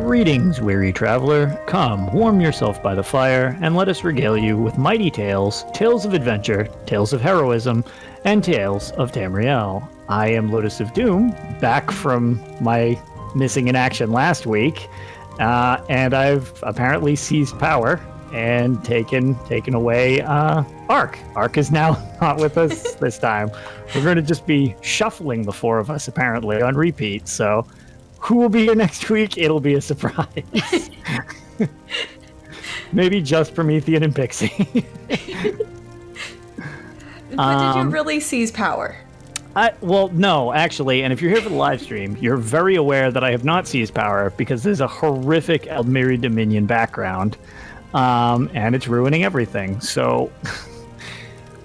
Greetings, weary traveler. Come, warm yourself by the fire, and let us regale you with mighty tales, tales of adventure, tales of heroism, and tales of Tamriel. I am LotusOfDoom, back from my missing in action last week, and I've apparently seized power and taken away Ark. Ark is now not with us this time. We're going to just be shuffling the four of us, apparently, on repeat, so who will be here next week? It'll be a surprise. Maybe just Promethean and Pixie. But did you really seize power? Well, no, actually, and if you're here for the live stream, you're very aware that I have not seized power because there's a horrific Aldmeri Dominion background, and it's ruining everything. So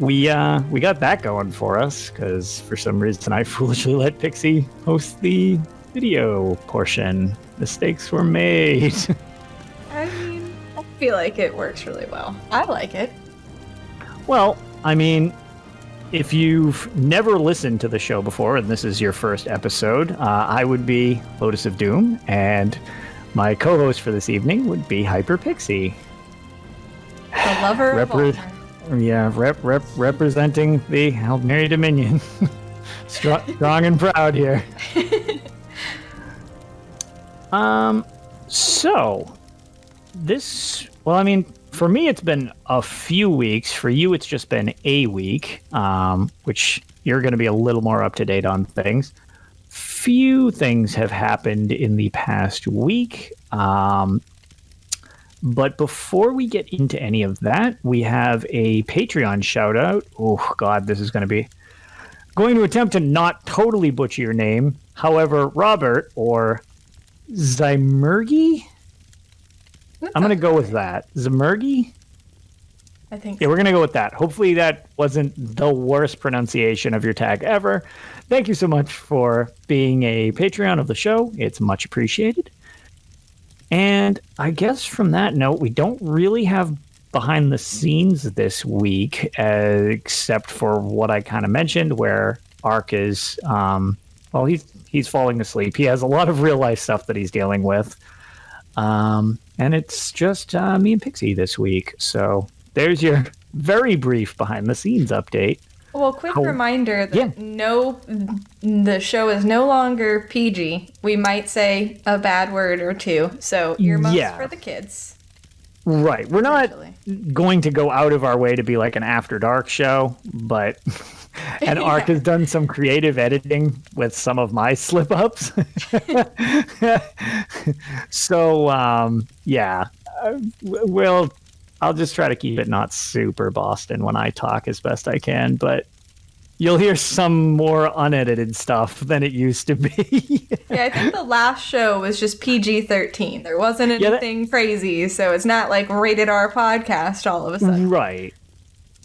we got that going for us because for some reason I foolishly let Pixie host the video portion. Mistakes were made. I mean, I feel like it works really well. I like it. Well, I mean, if you've never listened to the show before and this is your first episode, I would be LotusOfDoom, and my co-host for this evening would be HyperPixie. The lover of all. Yeah, representing the Aldmeri Dominion. Strong and proud here. So this, well, I mean, for me, it's been a few weeks. For you, it's just been a week, which you're going to be a little more up to date on things. Few things have happened in the past week. But before we get into any of that, we have a Patreon shout out. Oh, God, this is going to attempt to not totally butcher your name. However, Robert, or Zymergi? I'm going to go with that. Zymergi? I think Yeah, we're going to go with that. Hopefully that wasn't the worst pronunciation of your tag ever. Thank you so much for being a Patreon of the show. It's much appreciated. And I guess from that note, we don't really have behind the scenes this week, except for what I kind of mentioned, where Ark is, well, he's falling asleep. He has a lot of real life stuff that he's dealing with. And it's just me and Pixie this week. So there's your very brief behind the scenes update. Well, quick reminder that the show is no longer PG. We might say a bad word or two. So earmuffs for the kids. Right. We're not going to go out of our way to be like an After Dark show, but and Ark has done some creative editing with some of my slip-ups. So, well, I'll just try to keep it not super Boston when I talk as best I can, but you'll hear some more unedited stuff than it used to be. Yeah, I think the last show was just PG-13. There wasn't anything crazy, so it's not like Rated R podcast all of a sudden. Right.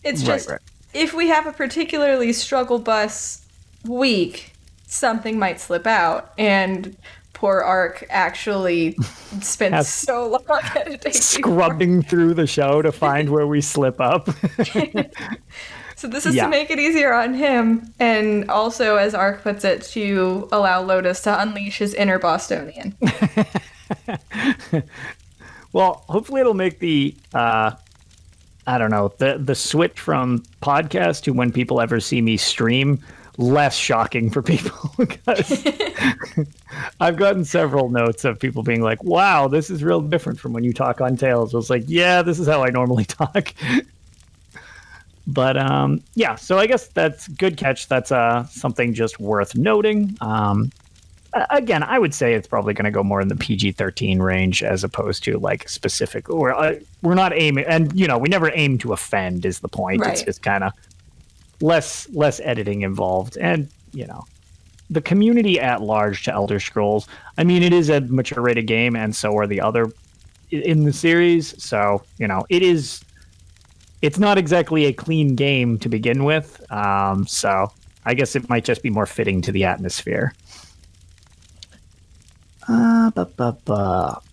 It's just, if we have a particularly struggle bus week, something might slip out, and poor Ark actually spent so long editing. Scrubbing through the show to find where we slip up. So this is to make it easier on him, and also, as Ark puts it, to allow Lotus to unleash his inner Bostonian. Well, hopefully it'll make the, I don't know, the switch from podcast to when people ever see me stream less shocking for people, because I've gotten several notes of people being like, wow, this is real different from when you talk on Tales. I was like, yeah, this is how I normally talk. But so I guess that's good catch. That's something just worth noting. Again, I would say it's probably going to go more in the PG-13 range as opposed to like specific. We're not aiming, and we never aim to offend. Is the point? Right. It's just kind of less editing involved, and the community at large to Elder Scrolls. I mean, it is a mature rated game, and so are the other in the series. So it is. It's not exactly a clean game to begin with, so I guess it might just be more fitting to the atmosphere. All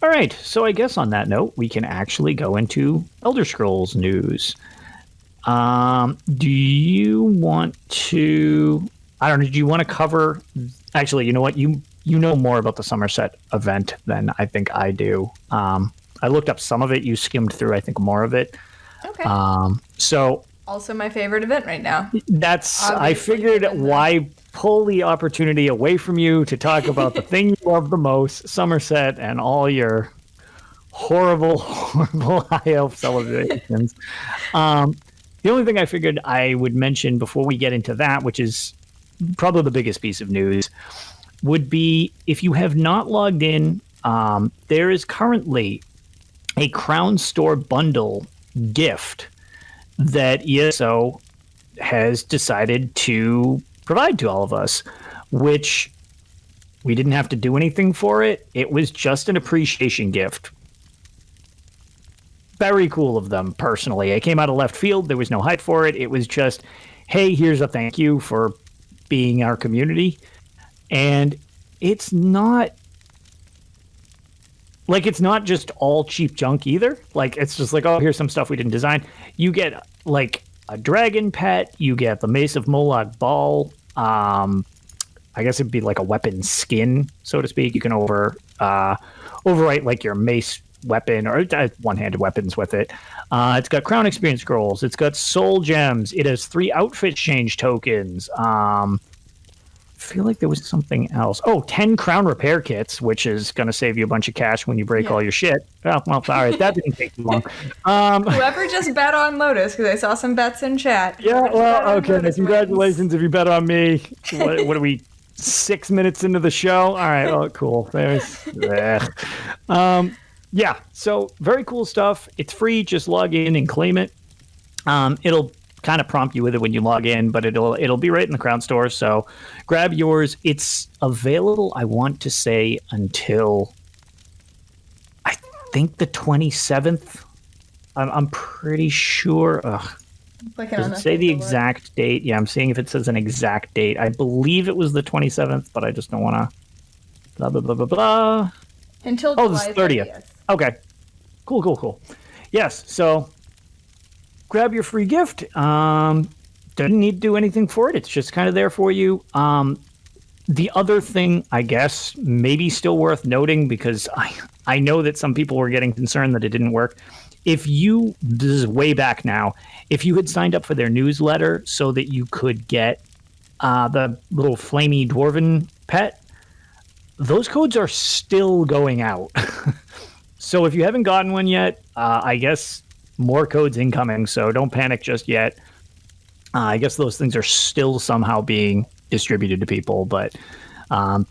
right, so I guess on that note, we can actually go into Elder Scrolls news. Do you want to... I don't know, do you want to cover... Actually, you know what? You you know more about the Somerset event than I think I do. I looked up some of it. You skimmed through, I think, more of it. Okay. So also my favorite event right now. That's, Obviously, I figured why pull the opportunity away from you to talk about the thing you love the most, Somerset, and all your horrible high elf celebrations. The only thing I figured I would mention before we get into that, which is probably the biggest piece of news, would be if you have not logged in, there is currently a Crown Store bundle gift that ESO has decided to provide to all of us, which we didn't have to do anything for it. It was just an appreciation gift. Very cool of them, personally. It came out of left field. There was no hype for it. It was just, hey, here's a thank you for being our community. And it's not like, it's not just all cheap junk either. Like, it's just like, oh, here's some stuff we didn't design. You get like a dragon pet. You get the Mace of Moloch ball. I guess it'd be like a weapon skin, so to speak. You can overwrite like your mace weapon or one-handed weapons with it. It's got crown experience scrolls. It's got soul gems. It has 3 outfit change tokens. I feel like there was something else. 10 crown repair kits, which is going to save you a bunch of cash when you break all your shit. Well, all right. That didn't take too long. Whoever just bet on Lotus, because I saw some bets in chat. Yeah, well, okay. Congratulations if you bet on me. What are we, 6 minutes into the show? All right. Oh, cool. There's yeah, so very cool stuff. It's free. Just log in and claim it. It'll kind of prompt you with it when you log in, but it'll be right in the Crown Store. So grab yours. It's available, I want to say, until I think the 27th. I'm pretty sure. Does it say the exact date? Yeah, I'm seeing if it says an exact date. I believe it was the 27th, but I just don't want to blah, blah, blah, blah, blah. Until July 30th. Okay. Cool. Yes, so grab your free gift. Doesn't need to do anything for it. It's just kind of there for you. The other thing, I guess, maybe still worth noting, because I know that some people were getting concerned that it didn't work. This is way back now, if you had signed up for their newsletter so that you could get the little flamey dwarven pet, those codes are still going out. So if you haven't gotten one yet, I guess more codes incoming, so don't panic just yet. I guess those things are still somehow being distributed to people, but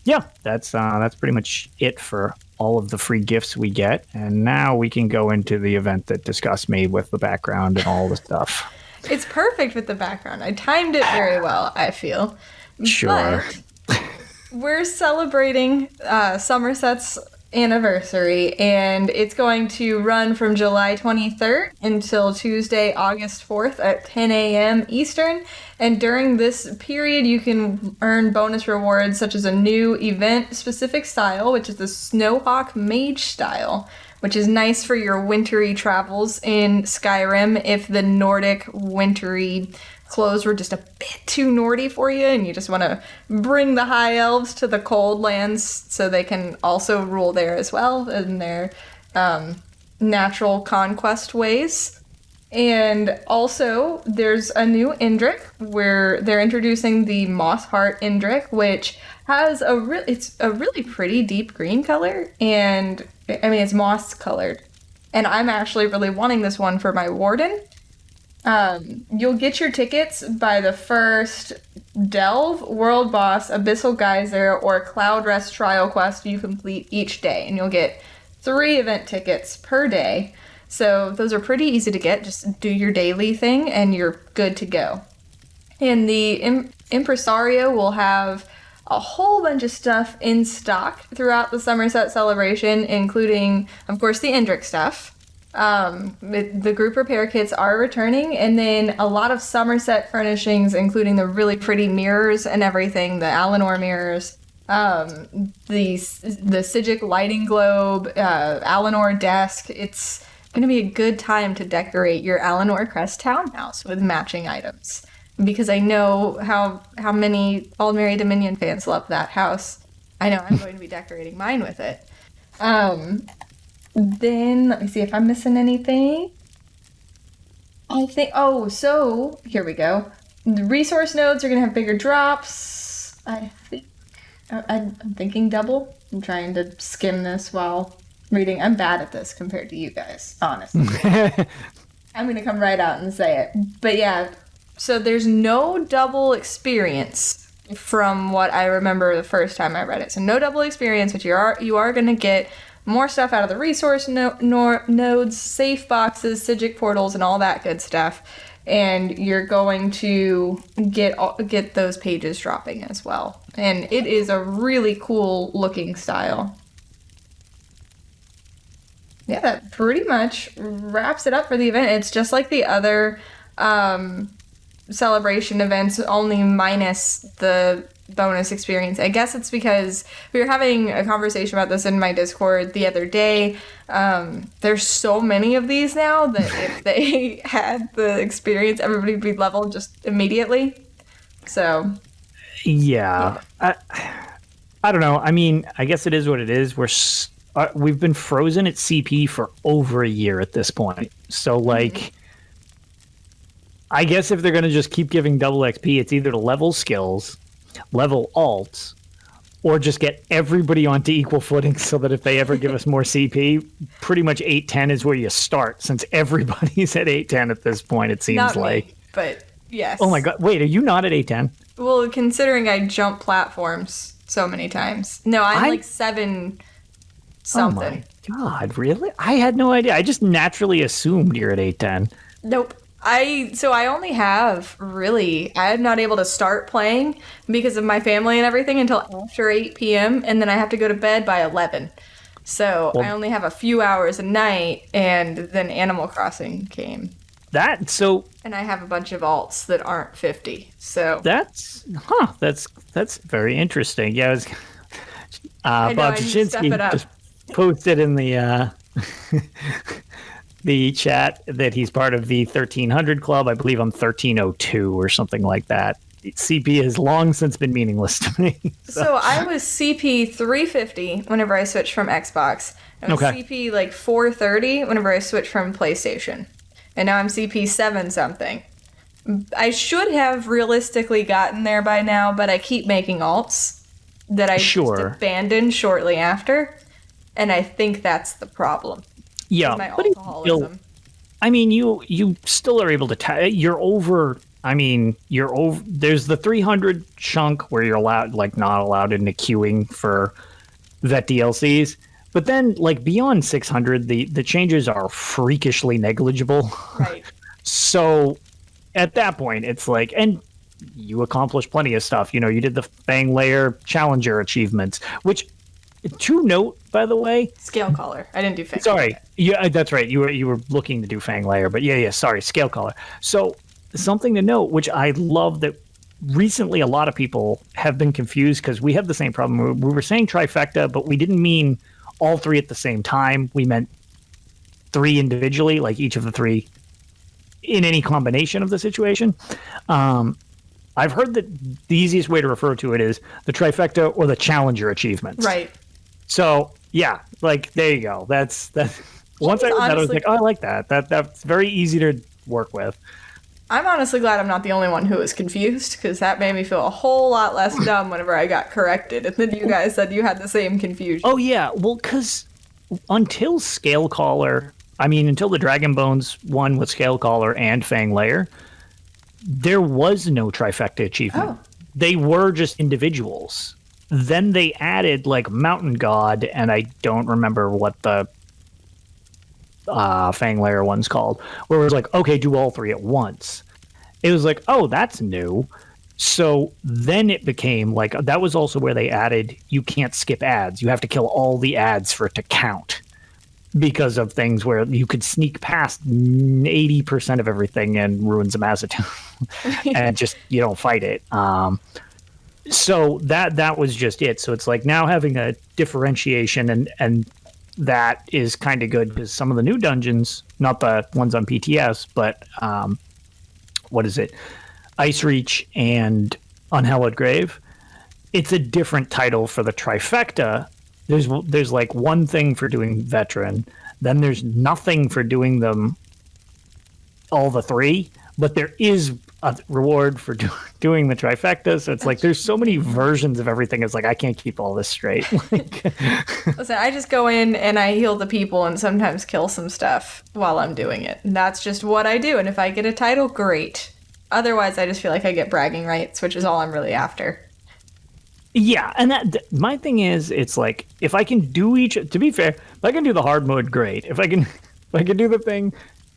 yeah, that's pretty much it for all of the free gifts we get. And now we can go into the event that disgusts me with the background and all the stuff. It's perfect with the background. I timed it very well, I feel. Sure. But we're celebrating Somerset's anniversary, and it's going to run from July 23rd until Tuesday, August 4th at 10 a.m. Eastern. And during this period, you can earn bonus rewards such as a new event-specific style, which is the Snowhawk Mage style, which is nice for your wintry travels in Skyrim if the Nordic wintry clothes were just a bit too Nordy for you and you just want to bring the high elves to the cold lands so they can also rule there as well in their natural conquest ways. And also there's a new Indrik where they're introducing the Moss Heart Indrik, which has it's a really pretty deep green color, and I mean it's moss colored, and I'm actually really wanting this one for my warden. You'll get your tickets by the first Delve, World Boss, Abyssal Geyser, or Cloud Rest trial quest you complete each day, and you'll get 3 event tickets per day. So those are pretty easy to get. Just do your daily thing and you're good to go. And the Impresario will have a whole bunch of stuff in stock throughout the Somerset celebration, including, of course, the Indrik stuff. The group repair kits are returning, and then a lot of Somerset furnishings, including the really pretty mirrors and everything, the Alinor mirrors, the Sigic lighting globe, Alinor desk. It's going to be a good time to decorate your Alinor Crest townhouse with matching items, because I know how many Aldmeri Dominion fans love that house. I know, I'm going to be decorating mine with it. Then, let me see if I'm missing anything. I think, so, here we go. The resource nodes are going to have bigger drops. I'm thinking double. I'm trying to skim this while reading. I'm bad at this compared to you guys, honestly. I'm going to come right out and say it. But yeah, so there's no double experience from what I remember the first time I read it. So no double experience, but you are going to get more stuff out of the resource nodes, safe boxes, Sigic portals, and all that good stuff. And you're going to get those pages dropping as well. And it is a really cool looking style. Yeah, that pretty much wraps it up for the event. It's just like the other celebration events, only minus the bonus experience. I guess it's because we were having a conversation about this in my Discord the other day. There's so many of these now that if they had the experience, everybody would be leveled just immediately. So yeah. I don't know. I mean, I guess it is what it is. We've been frozen at CP for over a year at this point. So like, I guess if they're going to just keep giving double XP, it's either to level skills, level alts, or just get everybody onto equal footing so that if they ever give us more CP, pretty much 810 is where you start, since everybody's at 810 at this point, it seems not like. Me, but yes. Oh my god, wait, are you not at 810? Well, considering I jump platforms so many times. No, I'm like 7 something. Oh my god, really? I had no idea. I just naturally assumed you're at 810. Nope. I am not able to start playing because of my family and everything until after 8 p.m. and then I have to go to bed by 11. So I only have a few hours a night, and then Animal Crossing came. And I have a bunch of alts that aren't 50. So that's very interesting. Yeah, I Bob Jasinski just posted in the the chat that he's part of the 1300 club. I believe I'm 1302 or something like that. CP has long since been meaningless to me. So I was CP 350 whenever I switched from Xbox. I was CP like 430 whenever I switched from PlayStation. And now I'm CP 7 something. I should have realistically gotten there by now, but I keep making alts that I just abandoned shortly after. And I think that's the problem. Yeah, my alcoholism. You still are able to. You're over. There's the 300 chunk where you're not allowed into queuing for vet DLCs. But then, beyond 600, the changes are freakishly negligible. Right. So at that point, it's and you accomplished plenty of stuff. You did the Fang Layer Challenger achievements, which. To note, by the way, Scale Caller. I didn't do Fang. Sorry, yeah, that's right. You were looking to do Fang Layer, but sorry, Scale Caller. So something to note, which I love, that recently a lot of people have been confused because we have the same problem. We were saying trifecta, but we didn't mean all 3 at the same time. We meant 3 individually, like each of the 3 in any combination of the situation. I've heard that the easiest way to refer to it is the trifecta or the Challenger achievements. Right. So yeah, there you go. That's once I read that, I was like, oh, I like that. That's very easy to work with. I'm honestly glad I'm not the only one who was confused, because that made me feel a whole lot less dumb whenever I got corrected, and then you guys said you had the same confusion. Oh yeah, well, because until Scale Caller, until the Dragon Bones one with Scale Caller and Fang Layer, there was no trifecta achievement. Oh. They were just individuals. Then they added Mountain God, and I don't remember what the Fang Layer one's called, where it was okay, do all 3 at once. It was oh, that's new. So then it became that was also where they added, you can't skip ads. You have to kill all the ads for it to count, because of things where you could sneak past 80% of everything in Ruins of Mazatoon and just, you don't fight it. So that was just it. So it's now having a differentiation, and that is kind of good, because some of the new dungeons, not the ones on PTS, but what is it? Ice Reach and Unhallowed Grave, it's a different title for the trifecta. There's like one thing for doing veteran, then there's nothing for doing them all the three, but there is a reward for doing the trifecta. So it's like there's so many versions of everything. It's like I can't keep all this straight. Listen, I just go in and I heal the people and sometimes kill some stuff while I'm doing it. And that's just what I do. And if I get a title, great. Otherwise, I just feel like I get bragging rights, which is all I'm really after. Yeah, and my thing is, it's like if I can do each. To be fair, if I can do the hard mode, great. If I can do the thing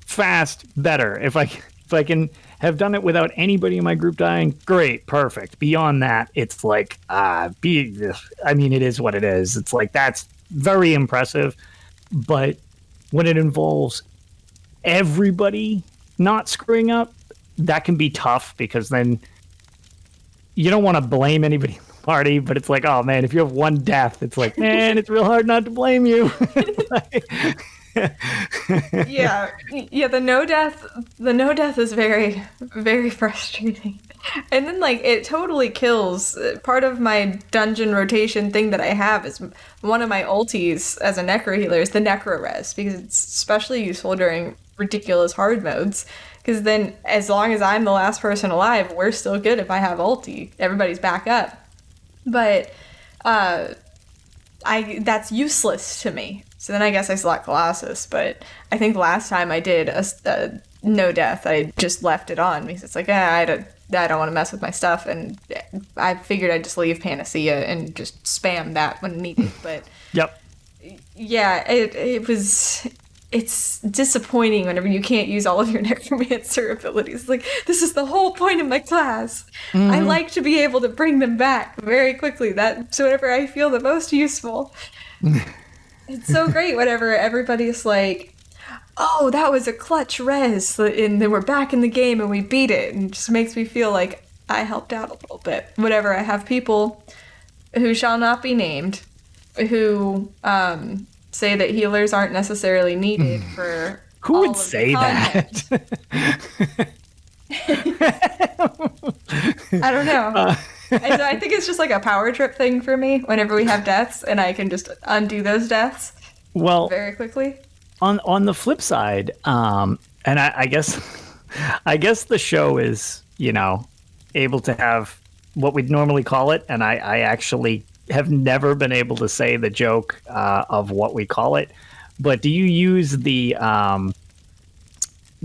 fast, better. If I can have done it without anybody in my group dying, great, perfect. Beyond that, it's like I mean, it is what it is. It's like that's very impressive, but when it involves everybody not screwing up, that can be tough because then you don't want to blame anybody party, but it's like, oh man, if you have one death, it's like, man, it's real hard not to blame you. yeah, the no death is very, very frustrating. And then like it totally kills part of my dungeon rotation thing that I have is one of my ulties as a necro healer is the necro res, because it's especially useful during ridiculous hard modes. Because then as long as I'm the last person alive, we're still good if I have ulti. Everybody's back up. But that's useless to me. So then I guess I select Colossus. But I think last time I did a no death, I just left it on because it's like, I don't want to mess with my stuff. And I figured I'd just leave Panacea and just spam that when needed. But yep. Yeah, it's disappointing whenever you can't use all of your necromancer abilities. Like, this is the whole point of my class. Mm-hmm. I like to be able to bring them back very quickly. That's whenever I feel the most useful. It's so great whenever everybody's like, oh, that was a clutch res, and then we're back in the game and we beat it. And it just makes me feel like I helped out a little bit. Whenever I have people who shall not be named, who say that healers aren't necessarily needed for who would say that? I don't know. I think it's just like a power trip thing for me whenever we have deaths and I can just undo those deaths very quickly. On the flip side, and I guess the show is, able to have what we'd normally call it, and I actually have never been able to say the joke of what we call it, but do you use the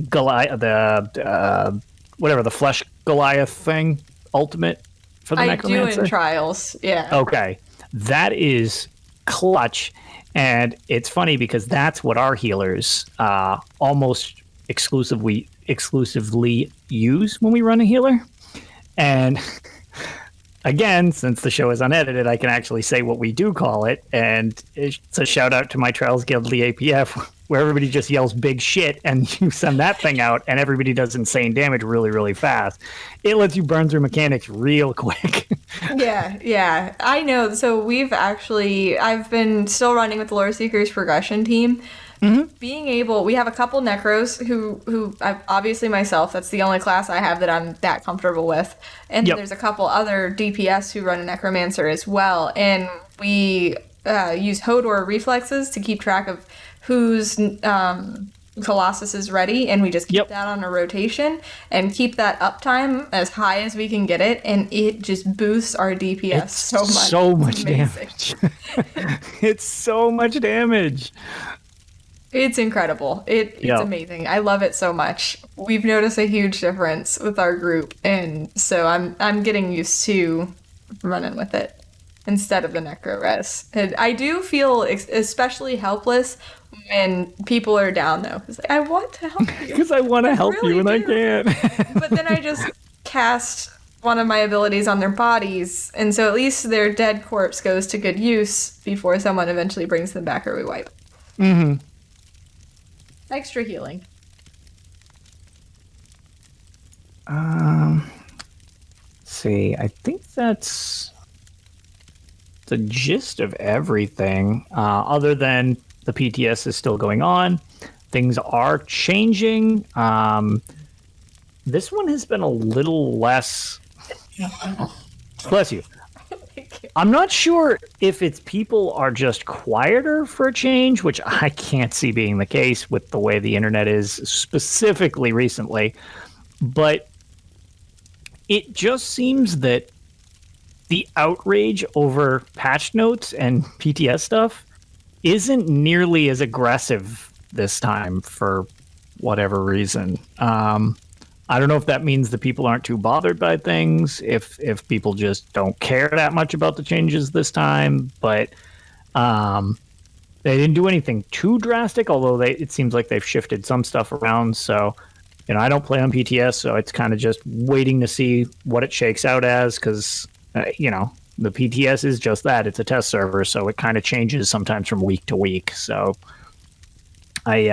Goliath, the flesh Goliath thing, ultimate for the Necromancer? I do in Trials, yeah. Okay, that is clutch, and it's funny because that's what our healers almost exclusively use when we run a healer, and again, since the show is unedited, I can actually say what we do call it, and it's a shout out to my Trials Guild, the APF, where everybody just yells big shit, and you send that thing out, and everybody does insane damage really, really fast. It lets you burn through mechanics real quick. Yeah, I know. So I've been still running with the Lore Seekers progression team. Mm-hmm. We have a couple necros who obviously myself, that's the only class I have that I'm that comfortable with. And there's a couple other DPS who run a necromancer as well. And we use Hodor reflexes to keep track of whose Colossus is ready. And we just keep that on a rotation and keep that uptime as high as we can get it. And it just boosts our DPS so much damage. It's so much damage. It's incredible. It's amazing. I love it so much. We've noticed a huge difference with our group, and so I'm getting used to running with it instead of the necro res. And I do feel especially helpless when people are down, though. It's like, I want to help you. Because I want to help you, and I can't. But then I just cast one of my abilities on their bodies, and so at least their dead corpse goes to good use before someone eventually brings them back or we wipe. Mm-hmm. Extra healing. See, I think that's the gist of everything. Other than the PTS is still going on, things are changing. This one has been a little less. Bless you. I'm not sure if it's people are just quieter for a change, which I can't see being the case with the way the internet is specifically recently. But it just seems that the outrage over patch notes and PTS stuff isn't nearly as aggressive this time for whatever reason. I don't know if that means the people aren't too bothered by things, if people just don't care that much about the changes this time, but they didn't do anything too drastic, although it seems like they've shifted some stuff around. So, I don't play on PTS, so it's kind of just waiting to see what it shakes out as, because, the PTS is just that. It's a test server, so it kind of changes sometimes from week to week. So I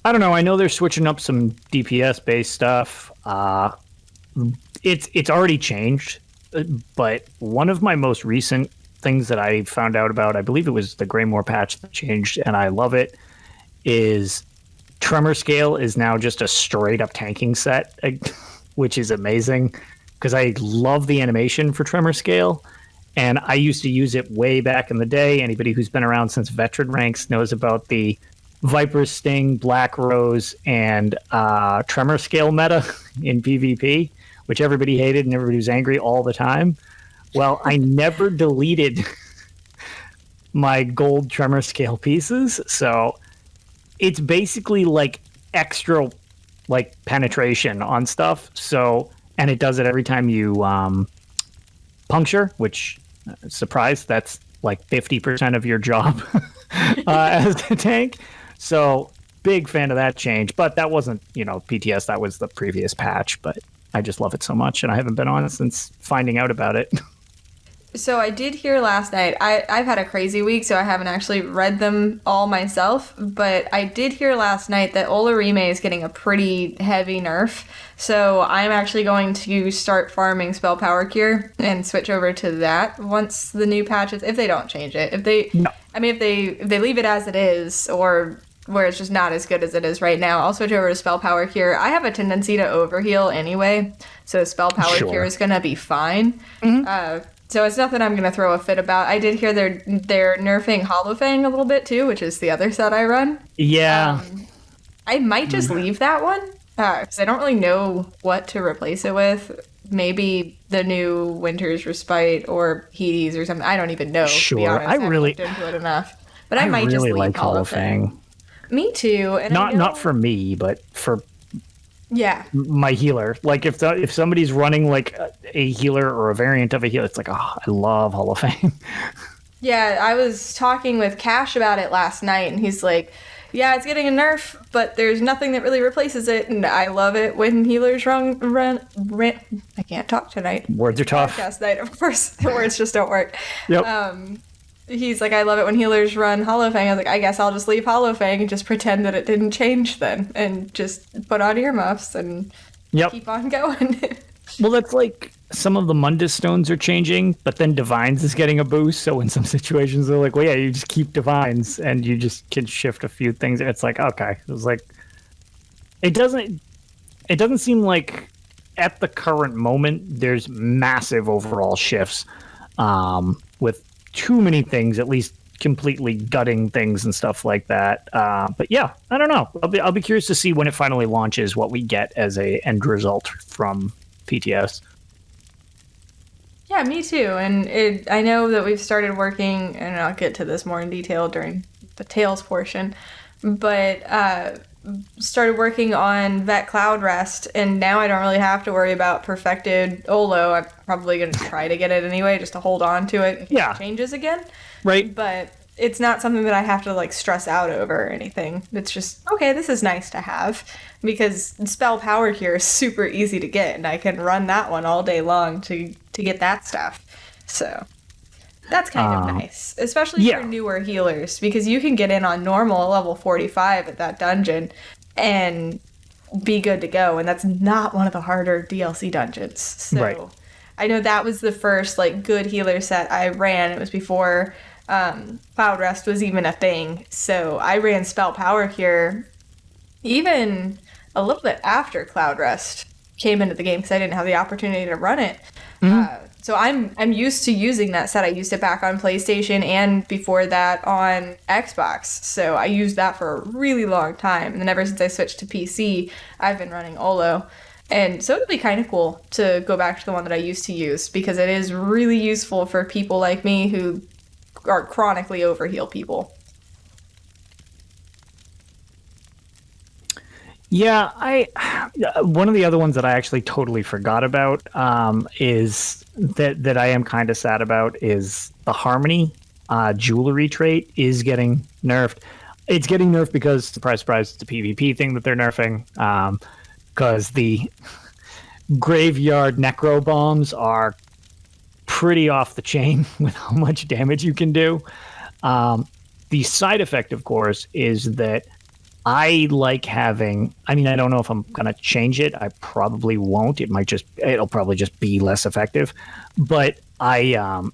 don't know. I know they're switching up some DPS-based stuff. It's already changed, but one of my most recent things that I found out about, I believe it was the Greymore patch that changed, and I love it, is Tremor Scale is now just a straight-up tanking set, which is amazing, because I love the animation for Tremor Scale, and I used to use it way back in the day. Anybody who's been around since Veteran Ranks knows about the Viper's Sting, Black Rose, and Tremor Scale meta in PvP, which everybody hated and everybody was angry all the time. Well, I never deleted my gold Tremor Scale pieces, so it's basically like extra penetration on stuff. So, and it does it every time you puncture, which, surprise, that's like 50% of your job as the tank. So, big fan of that change. But that wasn't, PTS. That was the previous patch. But I just love it so much. And I haven't been on it since finding out about it. So I did hear last night, I've had a crazy week, so I haven't actually read them all myself. But I did hear last night that Olorime is getting a pretty heavy nerf. So I'm actually going to start farming Spell Power Cure and switch over to that once the new patches, if they don't change it. If they leave it as it is, or where it's just not as good as it is right now, I'll switch over to Spell Power Cure. I have a tendency to overheal anyway, so Spell Power Cure is going to be fine. Mm-hmm. So it's nothing I'm going to throw a fit about. I did hear they're nerfing Hollowfang a little bit too, which is the other set I run. Yeah. I might just leave that one, because I don't really know what to replace it with. Maybe the new Winter's Respite or Hades or something. I don't even know, to be honest. I haven't looked into it enough. But I might really just leave like Hollowfang. Me too. And not for me, but for my healer. Like if somebody's running like a healer or a variant of a healer, it's like, I love Hollowfang. Yeah, I was talking with Cash about it last night, and he's like, yeah, it's getting a nerf, but there's nothing that really replaces it, and I love it when healers run. I can't talk tonight. Words are tough. Podcast night, of course. The words just don't work. Yep. He's like, I love it when healers run Hollowfang. I was like, I guess I'll just leave Hollowfang and just pretend that it didn't change then, and just put on earmuffs and keep on going. Well, that's like some of the Mundus stones are changing, but then Divines is getting a boost. So in some situations, they're like, well, yeah, you just keep Divines and you just can shift a few things. It's like, okay. It was like, it doesn't seem like at the current moment, there's massive overall shifts with too many things, at least completely gutting things and stuff like that. But yeah, I don't know. I'll be curious to see when it finally launches what we get as a end result from PTS. Yeah, me too. And I know that we've started working, and I'll get to this more in detail during the Tales portion, but started working on Vet Cloud Rest, and now I don't really have to worry about perfected Olo. I'm probably going to try to get it anyway, just to hold on to it if it changes again. Right. But it's not something that I have to like stress out over or anything. It's just, okay, this is nice to have, because Spell Power Cure is super easy to get, and I can run that one all day long to get that stuff. So that's kind of nice, especially for newer healers, because you can get in on normal at level 45 at that dungeon and be good to go, and that's not one of the harder DLC dungeons. So I know that was the first like good healer set I ran. It was before Cloud Rest was even a thing, so I ran Spell Power Cure even a little bit after Cloud Rest came into the game, because I didn't have the opportunity to run it. So I'm used to using that set. I used it back on PlayStation and before that on Xbox. So I used that for a really long time. And then ever since I switched to PC, I've been running Olo. And so it'd be kind of cool to go back to the one that I used to use because it is really useful for people like me who are chronically overheal people. Yeah, one of the other ones that I actually totally forgot about is that I am kind of sad about is the Harmony jewelry trait is getting nerfed. It's getting nerfed because, surprise, surprise, it's a PvP thing that they're nerfing. Because the graveyard necro bombs are pretty off the chain with how much damage you can do. The side effect, of course, is that I like having, I mean, I don't know if I'm going to change it. I probably won't. It'll probably just be less effective. But I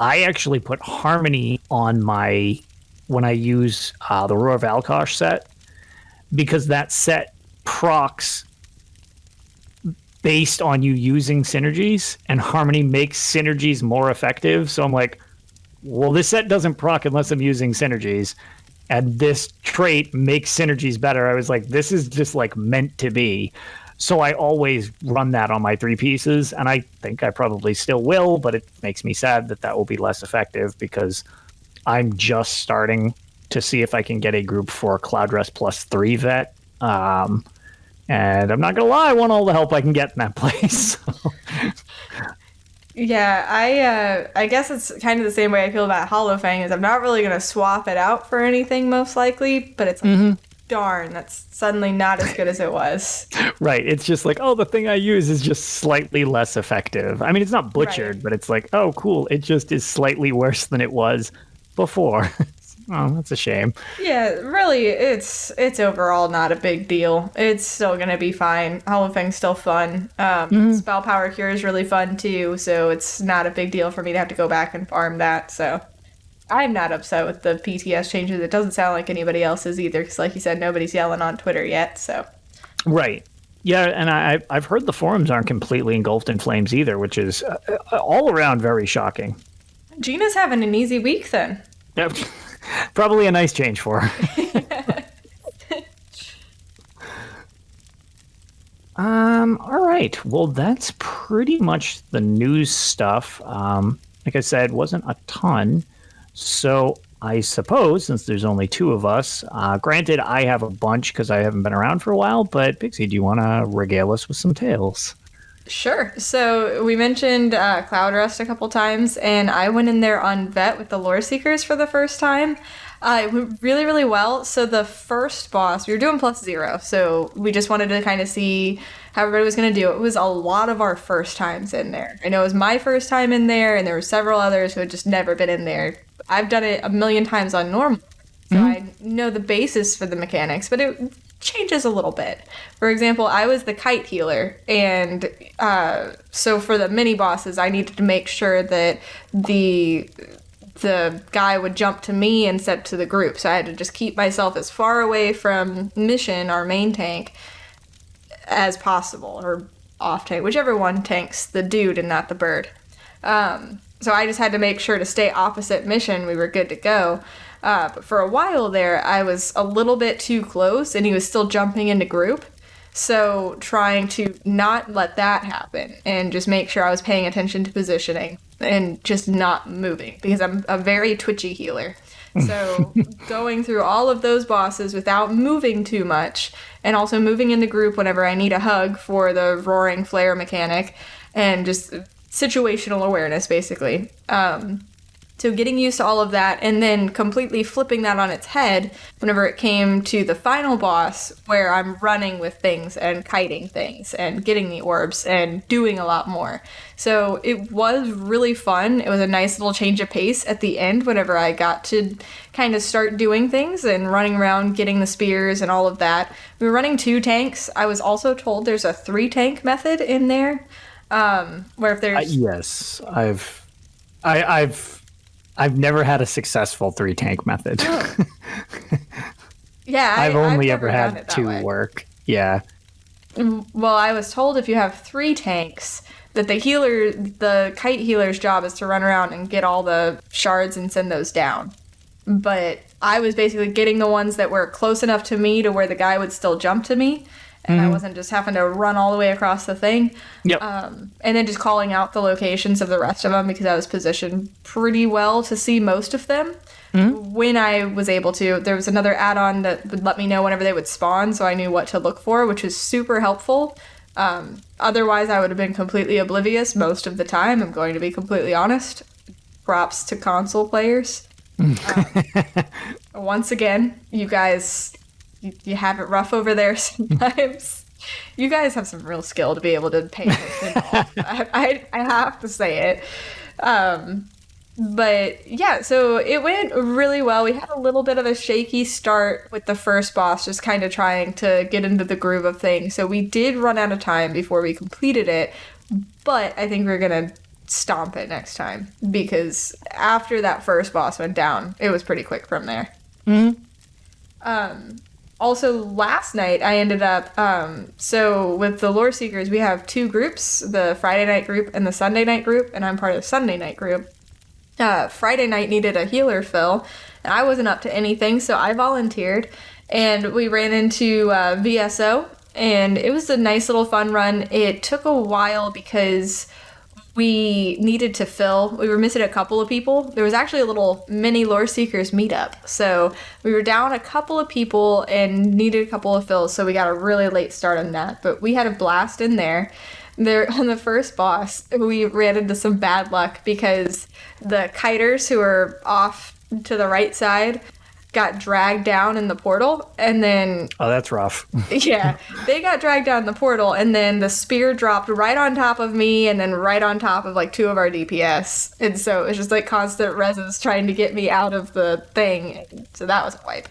actually put Harmony on when I use the Roar of Alkosh set, because that set procs based on you using synergies, and Harmony makes synergies more effective. So I'm like, well, this set doesn't proc unless I'm using synergies. And this trait makes synergies better. I was like, this is just like meant to be. So I always run that on my 3 pieces, and I think I probably still will, but it makes me sad that will be less effective because I'm just starting to see if I can get a group for Cloud Rest plus 3 vet. And I'm not going to lie, I want all the help I can get in that place. Yeah, I guess it's kind of the same way I feel about Hollow Fang, is I'm not really going to swap it out for anything most likely, but it's like, darn, that's suddenly not as good as it was. Right, it's just like, oh, the thing I use is just slightly less effective. I mean, it's not butchered, right, but it's like, oh, cool, it just is slightly worse than it was before. Oh, that's a shame. Yeah, really, it's overall not a big deal. It's still going to be fine. Hollow Fang's still fun. Spell Power Cure is really fun, too, so it's not a big deal for me to have to go back and farm that. So I'm not upset with the PTS changes. It doesn't sound like anybody else is either, because like you said, nobody's yelling on Twitter yet, so. Right. Yeah, and I've heard the forums aren't completely engulfed in flames either, which is all around very shocking. Gina's having an easy week, then. Yep. Probably a nice change for her. All right. Well, that's pretty much the news stuff. Like I said, wasn't a ton. So I suppose, since there's only 2 of us, granted, I have a bunch because I haven't been around for a while, but Pixie, do you want to regale us with some tales? Sure. So we mentioned Cloud Rest a couple times, and I went in there on Vet with the Lore Seekers for the first time. It went really, really well. So the first boss, we were doing +0, so we just wanted to kind of see how everybody was going to do. It was a lot of our first times in there. I know it was my first time in there, and there were several others who had just never been in there. I've done it a million times on normal, so I know the basis for the mechanics, but it changes a little bit. For example, I was the kite healer, and so for the mini bosses, I needed to make sure that the guy would jump to me instead to the group. So I had to just keep myself as far away from Mission, our main tank, as possible, or off tank, whichever one tanks the dude and not the bird. So I just had to make sure to stay opposite Mission. We were good to go. But for a while there, I was a little bit too close, and he was still jumping into group. So trying to not let that happen and just make sure I was paying attention to positioning and just not moving, because I'm a very twitchy healer. So going through all of those bosses without moving too much, and also moving into group whenever I need a hug for the roaring flare mechanic, and just situational awareness, basically. So getting used to all of that, and then completely flipping that on its head whenever it came to the final boss, where I'm running with things and kiting things and getting the orbs and doing a lot more. So it was really fun. It was a nice little change of pace at the end whenever I got to kind of start doing things and running around getting the spears and all of that. We were running 2 tanks. I was also told there's a 3 tank method in there, where if there's... Yes, I've never had a successful 3 tank method. Oh. Yeah, I've only ever had 2 work. Yeah. Well, I was told if you have 3 tanks, that the kite healer's job is to run around and get all the shards and send those down. But I was basically getting the ones that were close enough to me to where the guy would still jump to me, and I wasn't just having to run all the way across the thing. Yep. And then just calling out the locations of the rest of them because I was positioned pretty well to see most of them. When I was able to. There was another add-on that would let me know whenever they would spawn, so I knew what to look for, which is super helpful. Otherwise, I would have been completely oblivious most of the time. I'm going to be completely honest. Props to console players. Once again, you guys, you have it rough over there sometimes. You guys have some real skill to be able to pay attention. I have to say it. But yeah, so it went really well. We had a little bit of a shaky start with the first boss, just kind of trying to get into the groove of things. So we did run out of time before we completed it, but I think we're going to stomp it next time because after that first boss went down, it was pretty quick from there. Also, last night I ended up, so with the Lore Seekers, we have two groups, the Friday night group and the Sunday night group, and I'm part of the Sunday night group. Friday night needed a healer fill, and I wasn't up to anything, so I volunteered, and we ran into VSO, and it was a nice little fun run. It took a while because we needed to fill. We were missing a couple of people. There was actually a little mini Lore Seekers meetup, so we were down a couple of people and needed a couple of fills, so we got a really late start on that, but we had a blast in there. There on the first boss, we ran into some bad luck because the kiters who were off to the right side got dragged down in the portal, and then oh, that's rough. Yeah, they got dragged down the portal, and then the spear dropped right on top of me, and then right on top of like two of our DPS, and so it was just like constant reses trying to get me out of the thing. So that was a wipe.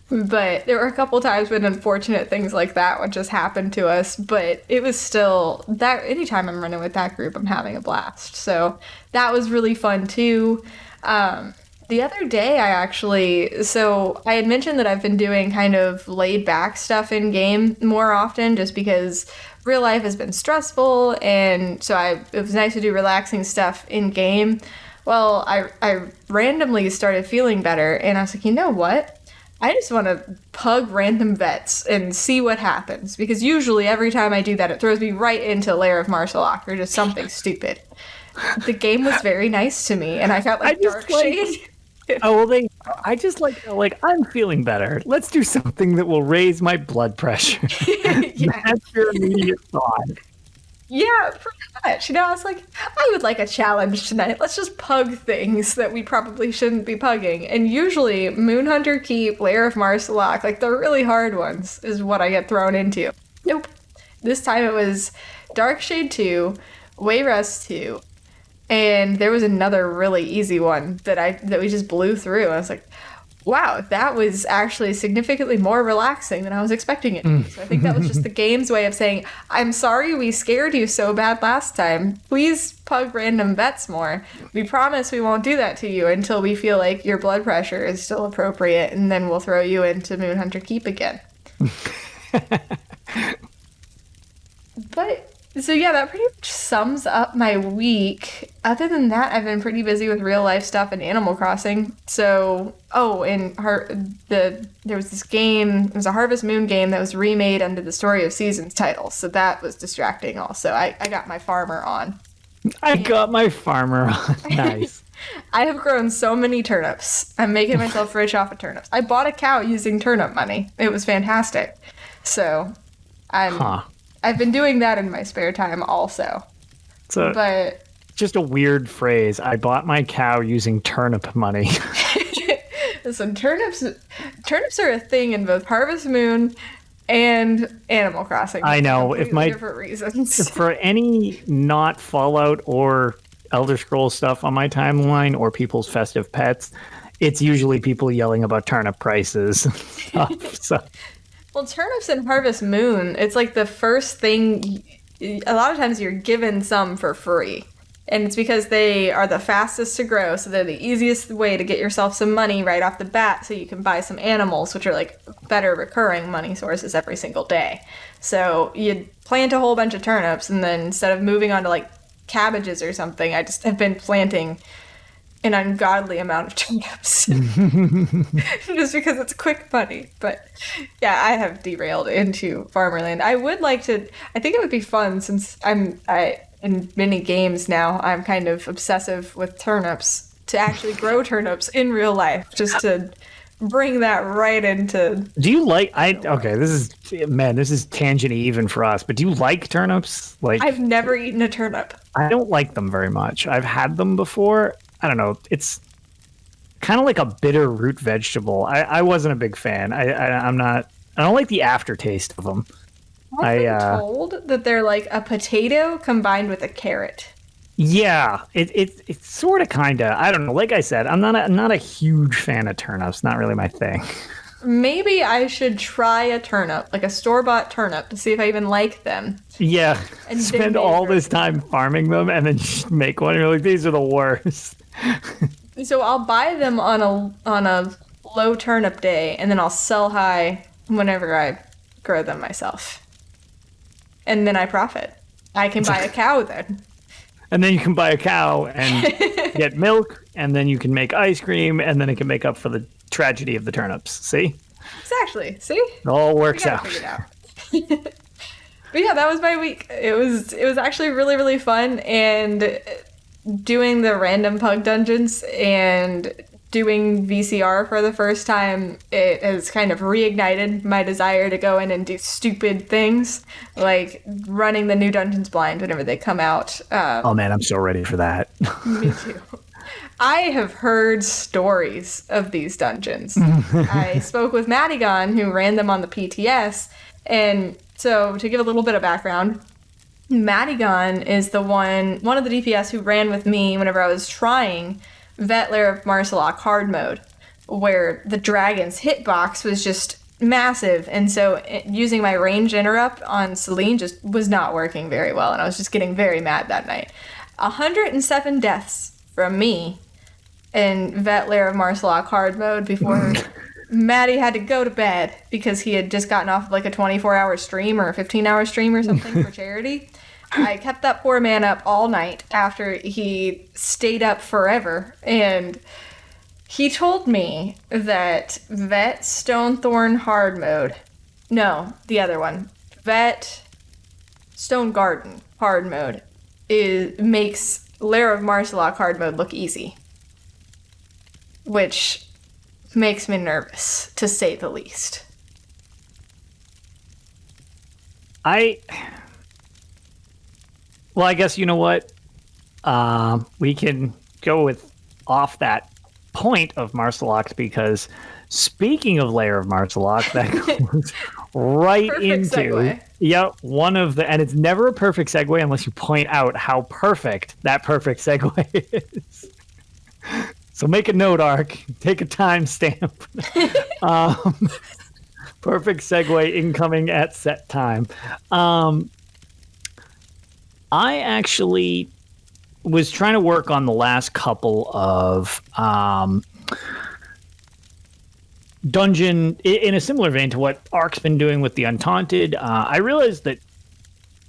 But there were a couple times when unfortunate things like that would just happen to us, but it was still that anytime I'm running with that group, I'm having a blast. So that was really fun too. The other day I had mentioned that I've been doing kind of laid back stuff in game more often just because real life has been stressful, and so it was nice to do relaxing stuff in game. Well, I randomly started feeling better, and I was like, you know what? I just want to pug random vets and see what happens, because usually every time I do that, it throws me right into Lair of Marsalok or just something stupid. The game was very nice to me, and I got like Dark Shade. Oh, well, I just like I'm feeling better. Let's do something that will raise my blood pressure. Yeah. That's your immediate thought. Yeah, pretty much. I was like, I would like a challenge tonight. Let's just pug things that we probably shouldn't be pugging. And usually, Moonhunter Keep, Lair of Marsalok, like the really hard ones, is what I get thrown into. Nope. This time it was Darkshade 2, Wayrest 2, and there was another really easy one that we just blew through. I was like, wow, that was actually significantly more relaxing than I was expecting it to be. So I think that was just the game's way of saying, I'm sorry we scared you so bad last time. Please pug random vets more. We promise we won't do that to you until we feel like your blood pressure is still appropriate, and then we'll throw you into Moonhunter Keep again. But so yeah, that pretty much sums up my week. Other than that, I've been pretty busy with real life stuff and Animal Crossing. So, there was this game, it was a Harvest Moon game that was remade under the Story of Seasons title. So that was distracting also. I got my farmer on. Nice. I have grown so many turnips. I'm making myself rich off of turnips. I bought a cow using turnip money. It was fantastic. So, I've been doing that in my spare time also. But just a weird phrase. I bought my cow using turnip money. Listen, turnips are a thing in both Harvest Moon and Animal Crossing. I know. Different reasons. For any not Fallout or Elder Scrolls stuff on my timeline or people's festive pets, it's usually people yelling about turnip prices and stuff. So. Well, turnips in Harvest Moon, it's like the first thing, a lot of times you're given some for free. And it's because they are the fastest to grow, so they're the easiest way to get yourself some money right off the bat so you can buy some animals, which are like better recurring money sources every single day. So you plant a whole bunch of turnips, and then instead of moving on to like cabbages or something. I just have been planting an ungodly amount of turnips just because it's quick money. But yeah, I have derailed into Farmerland. I think it would be fun, since in many games now, I'm kind of obsessive with turnips, to actually grow turnips in real life, just to bring that right into. Do you like? This is tangent even for us. But do you like turnips? Like, I've never eaten a turnip. I don't like them very much. I've had them before. I don't know. It's kind of like a bitter root vegetable. I wasn't a big fan. I'm not. I don't like the aftertaste of them. I've been told that they're like a potato combined with a carrot. Yeah, it's sort of kind of. I don't know. Like I said, I'm not a huge fan of turnips. Not really my thing. Maybe I should try a turnip, like a store-bought turnip, to see if I even like them. Yeah, and spend all this time farming them and then just make one. And you're like, these are the worst. So I'll buy them on a low turnip day, and then I'll sell high whenever I grow them myself. And then I profit. I can buy a cow then. And then you can buy a cow and get milk, and then you can make ice cream, and then it can make up for the tragedy of the turnips. See? Exactly. See? It all works out. But yeah, that was my week. It was actually really, really fun, and doing the random pug dungeons and doing VCR for the first time, it has kind of reignited my desire to go in and do stupid things, like running the new dungeons blind whenever they come out. Oh man, I'm so ready for that. Me too. I have heard stories of these dungeons. I spoke with Madigan, who ran them on the PTS, and so to give a little bit of background, Madigan is one of the DPS who ran with me whenever I was trying Vet Lair of Marsalok hard mode, where the dragon's hitbox was just massive, and so using my range interrupt on Celine just was not working very well, and I was just getting very mad that night. 107 deaths from me in Vet Lair of Marsalok hard mode before Maddie had to go to bed because he had just gotten off of like a 24-hour stream or a 15-hour stream or something for charity. I kept that poor man up all night after he stayed up forever, and he told me that Vet Stonethorn hard mode, no, the other one, Vet Stone Garden hard mode makes Lair of Marsalok hard mode look easy, which makes me nervous, to say the least. Well, I guess you know what? We can go with off that point of Marsalok, because speaking of Lair of Marsalok, that goes right perfect into segue. One of the, and it's never a perfect segue unless you point out how perfect that perfect segue is. So make a note, Ark. Take a timestamp. Perfect segue incoming at set time. I actually was trying to work on the last couple of dungeon in a similar vein to what Ark's been doing with the Untaunted. I realized that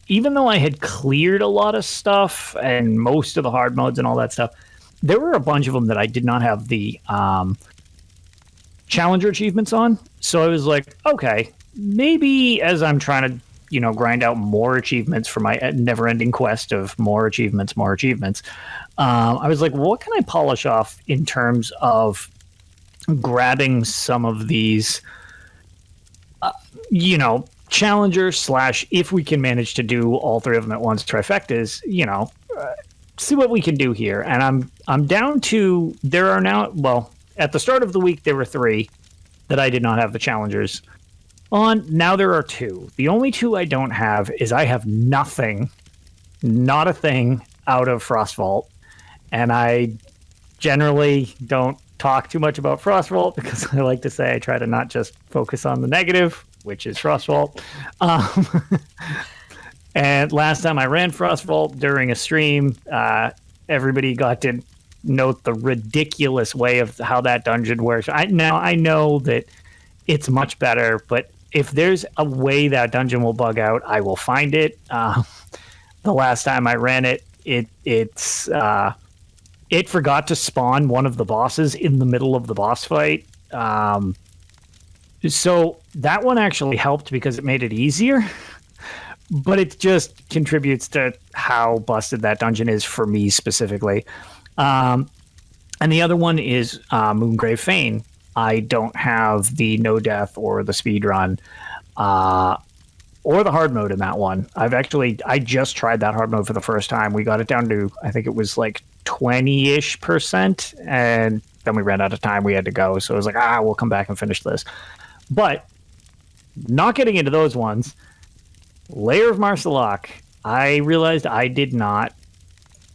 even though I had cleared a lot of stuff and most of the hard modes and all that stuff, there were a bunch of them that I did not have the challenger achievements on. So I was like, okay, maybe as I'm trying to grind out more achievements for my never-ending quest of more achievements. I was like, what can I polish off in terms of grabbing some of these, challengers / if we can manage to do all three of them at once, trifectas, see what we can do here. And I'm down to, there are now, well, at the start of the week, there were 3 that I did not have the challengers on. Now there are 2. The only 2 I don't have is I have nothing, not a thing out of Frostvault. And I generally don't talk too much about Frostvault because I like to say I try to not just focus on the negative, which is Frostvault. And last time I ran Frostvault during a stream, everybody got to note the ridiculous way of how that dungeon works. I know that it's much better, but if there's a way that dungeon will bug out, I will find it. The last time I ran it, it forgot to spawn one of the bosses in the middle of the boss fight. So that one actually helped because it made it easier, but it just contributes to how busted that dungeon is for me specifically. And the other one is Moongrave Fane. I don't have the no death or the speed run or the hard mode in that one. I just tried that hard mode for the first time. We got it down to, I think it was like 20-ish%, and then we ran out of time. We had to go. So I was like, we'll come back and finish this. But not getting into those ones, Lair of Marsalak, I realized I did not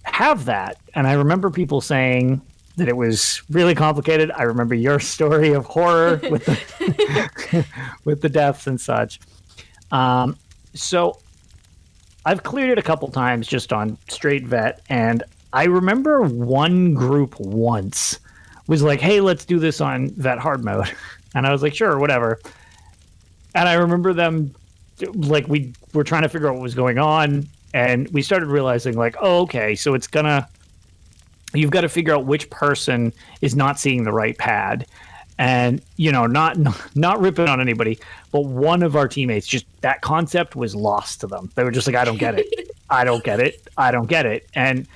have that. And I remember people saying that it was really complicated. I remember your story of horror with the, with the deaths and such. So I've cleared it a couple times just on straight vet, and I remember one group once was like, hey, let's do this on vet hard mode. And I was like, sure, whatever. And I remember them, like, we were trying to figure out what was going on, and we started realizing, like, oh, okay, so you've got to figure out which person is not seeing the right pad. And, not ripping on anybody, but one of our teammates, just that concept was lost to them. They were just like, I don't get it. I don't get it. I don't get it. And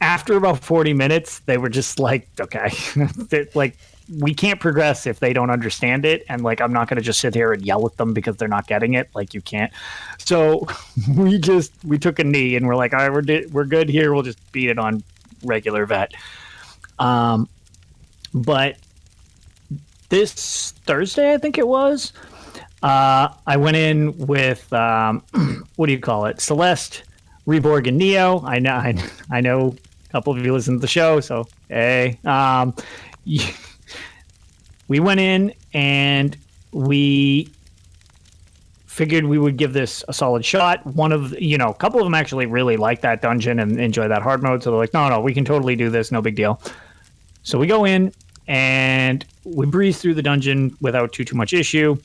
after about 40 minutes, they were just like, okay, like, we can't progress if they don't understand it. And like, I'm not going to just sit here and yell at them because they're not getting it. Like, you can't. So we took a knee and we're like, all right, we're good here. We'll just beat it on regular vet. But this Thursday, I think it was, I went in with, what do you call it? Celeste, Reborg, and Neo. I know a couple of you listen to the show, so hey. We went in and we figured we would give this a solid shot. A couple of them actually really like that dungeon and enjoy that hard mode. So they're like, no, we can totally do this. No big deal. So we go in and we breeze through the dungeon without too much issue.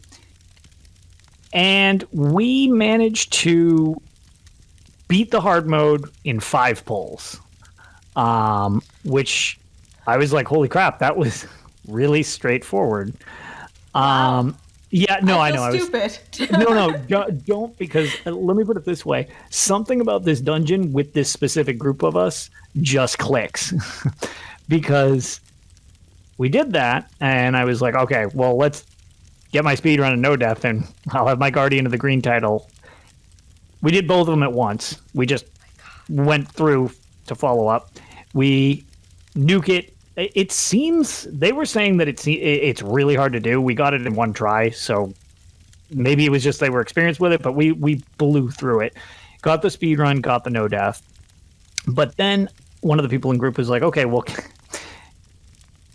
And we managed to beat the hard mode in 5 pulls, which I was like, holy crap, that was really straightforward. Wow. Yeah, no, I know. I was stupid. Don't, because let me put it this way. Something about this dungeon with this specific group of us just clicks. Because we did that, and I was like, okay, well, let's get my speed run and no death, and I'll have my Guardian of the Green title. We did both of them at once. We just went through to follow up. We nuke it. It seems they were saying that it's really hard to do. We got it in one try, so maybe it was just they were experienced with it, but we blew through it. Got the speed run, got the no death. But then one of the people in group was like, okay, well,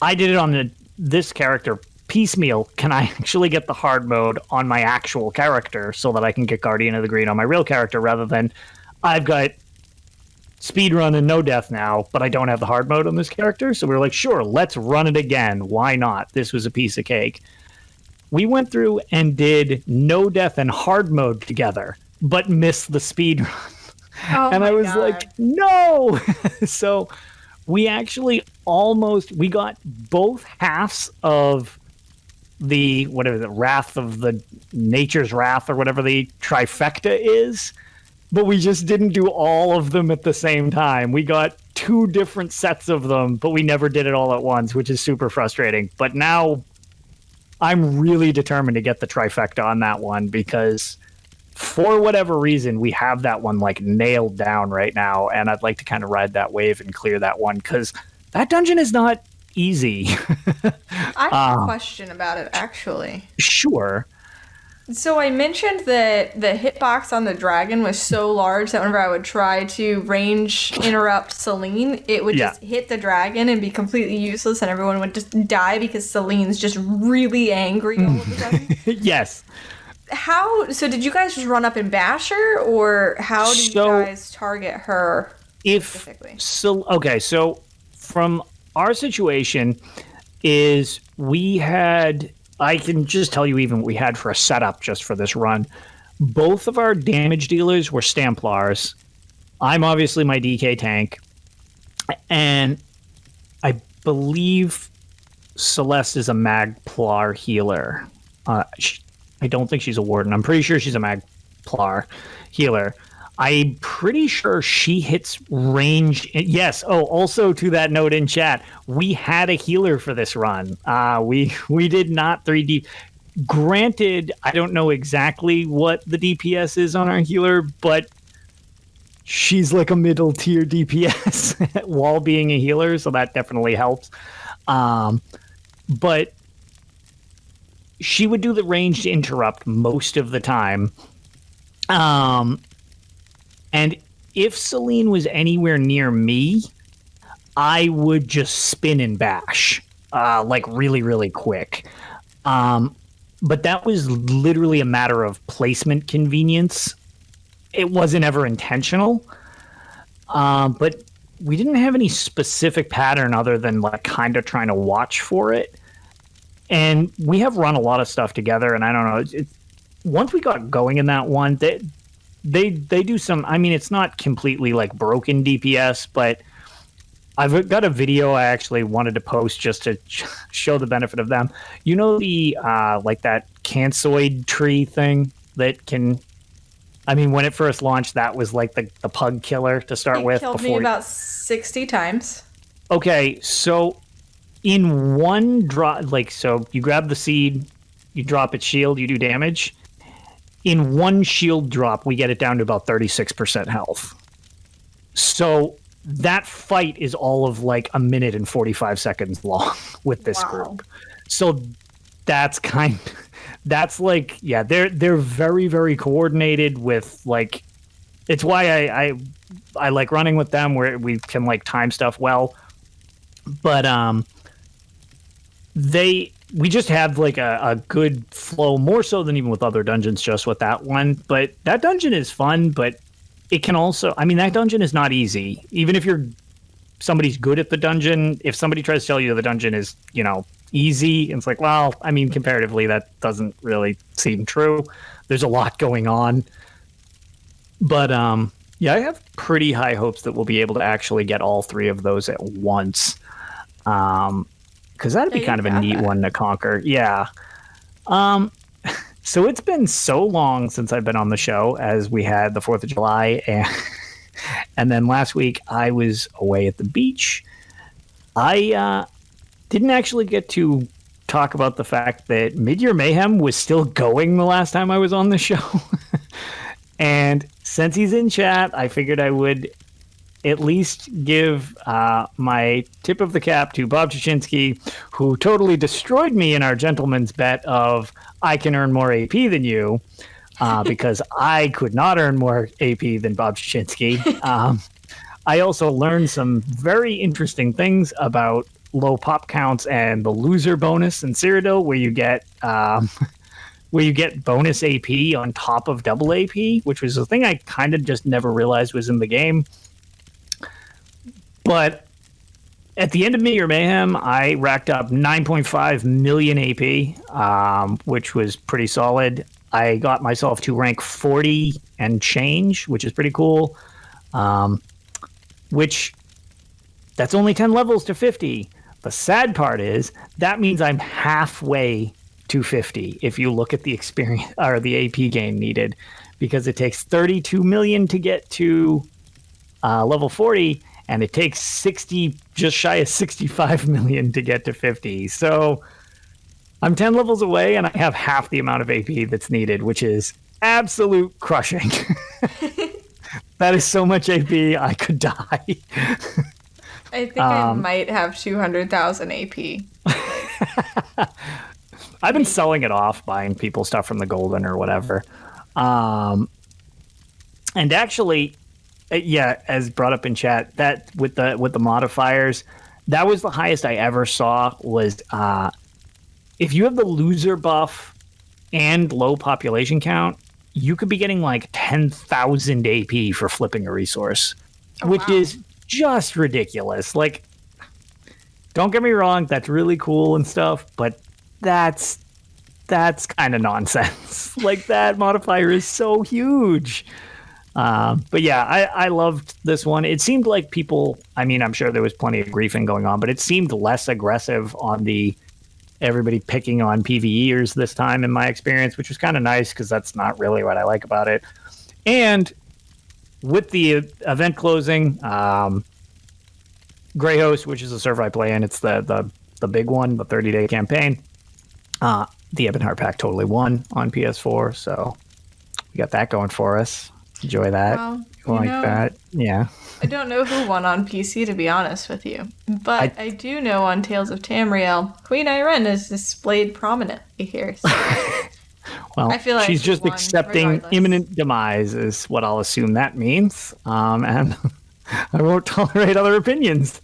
I did it on this character piecemeal. Can I actually get the hard mode on my actual character so that I can get Guardian of the Green on my real character rather than I've got speed run and no death now, but I don't have the hard mode on this character? So we were like, sure, let's run it again. Why not? This was a piece of cake. We went through and did no death and hard mode together, but missed the speed run. Oh, and I was God. like, no. So we actually we got both halves of the, whatever the Wrath of the Nature's Wrath or whatever the trifecta is, but we just didn't do all of them at the same time. We got 2 different sets of them, but we never did it all at once, which is super frustrating. But now I'm really determined to get the trifecta on that one because for whatever reason, we have that one like nailed down right now. And I'd like to kind of ride that wave and clear that one because that dungeon is not easy. I have a question about it, actually. Sure. So I mentioned that the hitbox on the dragon was so large that whenever I would try to range interrupt Celine, it would just hit the dragon and be completely useless, and everyone would just die because Celine's just really angry all of a sudden. Yes. So did you guys just run up and bash her, or how do you guys target her specifically? So from our situation is we had... I can just tell you even what we had for a setup just for this run. Both of our damage dealers were Stamplars. I'm obviously my DK tank, and I believe Celeste is a Magplar healer. I don't think she's a Warden. I'm pretty sure she's a Magplar healer. I'm pretty sure she hits range. Yes. Oh, also to that note in chat, we had a healer for this run. We did not 3D. Granted, I don't know exactly what the DPS is on our healer, but she's like a middle tier DPS while being a healer, so that definitely helps. But she would do the ranged interrupt most of the time. And if Celine was anywhere near me, I would just spin and bash, like really, really quick. But that was literally a matter of placement convenience. It wasn't ever intentional. But we didn't have any specific pattern other than like kind of trying to watch for it. And we have run a lot of stuff together, and I don't know. Once we got going in that one, they do some. I mean, it's not completely like broken DPS, but I've got a video I actually wanted to post just to show the benefit of them. You know the like that Cansoid tree thing that can. I mean, when it first launched, that was like the pug killer to start with. It killed me about 60 times. Okay, so in one drop, like, so you grab the seed, you drop its shield, you do damage. In one shield drop, we get it down to about 36% health. So that fight is all of like a minute and 45 seconds long with this group. So that's that's like, yeah, they're very, very coordinated with like, it's why I like running with them where we can like time stuff well. But we just have like a good flow, more so than even with other dungeons, just with that one. But that dungeon is fun, but it can also, I mean, that dungeon is not easy. Even if somebody's good at the dungeon, if somebody tries to tell you the dungeon is, you know, easy, it's like, well, I mean, comparatively, that doesn't really seem true. There's a lot going on. But yeah, I have pretty high hopes that we'll be able to actually get all three of those at once. Because that'd be kind of a neat one to conquer. Yeah. So it's been so long since I've been on the show, as we had the 4th of July. And then last week I was away at the beach. I didn't actually get to talk about the fact that Midyear Mayhem was still going the last time I was on the show. And since he's in chat, I figured I would at least give my tip of the cap to Bob Chichinski, who totally destroyed me in our gentleman's bet of I can earn more AP than you, because I could not earn more AP than Bob Chichinski. I also learned some very interesting things about low pop counts and the loser bonus in Cyrodiil, where you get bonus AP on top of double AP, which was a thing I kind of just never realized was in the game. But at the end of Midyear Mayhem, I racked up 9.5 million AP, which was pretty solid. I got myself to rank 40 and change, which is pretty cool. Which, that's only 10 levels to 50. The sad part is, that means I'm halfway to 50 if you look at the experience or the AP gain needed, because it takes 32 million to get to level 40. And it takes 60, just shy of 65 million to get to 50. So I'm 10 levels away, and I have half the amount of AP that's needed, which is absolute crushing. That is so much AP, I could die. I think I might have 200,000 AP. I've been selling it off, buying people stuff from the Golden or whatever. And actually, yeah, as brought up in chat, that with the modifiers, that was the highest I ever saw. Was if you have the loser buff and low population count, you could be getting like 10,000 AP for flipping a resource, which is just ridiculous. Like, don't get me wrong, that's really cool and stuff, but that's kind of nonsense. Like, that modifier is so huge. But yeah, I loved this one. It seemed like people, I mean, I'm sure there was plenty of griefing going on, but it seemed less aggressive on the everybody picking on PvEers this time in my experience, which was kind of nice because that's not really what I like about it. And with the event closing, Greyhost, which is a server I play in, it's the big one, the 30-day campaign. The Ebonheart Pack totally won on PS4, so we got that going for us. Enjoy that. Well, that. Yeah. I don't know who won on PC, to be honest with you. But I do know on Tales of Tamriel, Queen Irene is displayed prominently here. So well, I feel like she's just accepting imminent demise is what I'll assume that means. And I won't tolerate other opinions.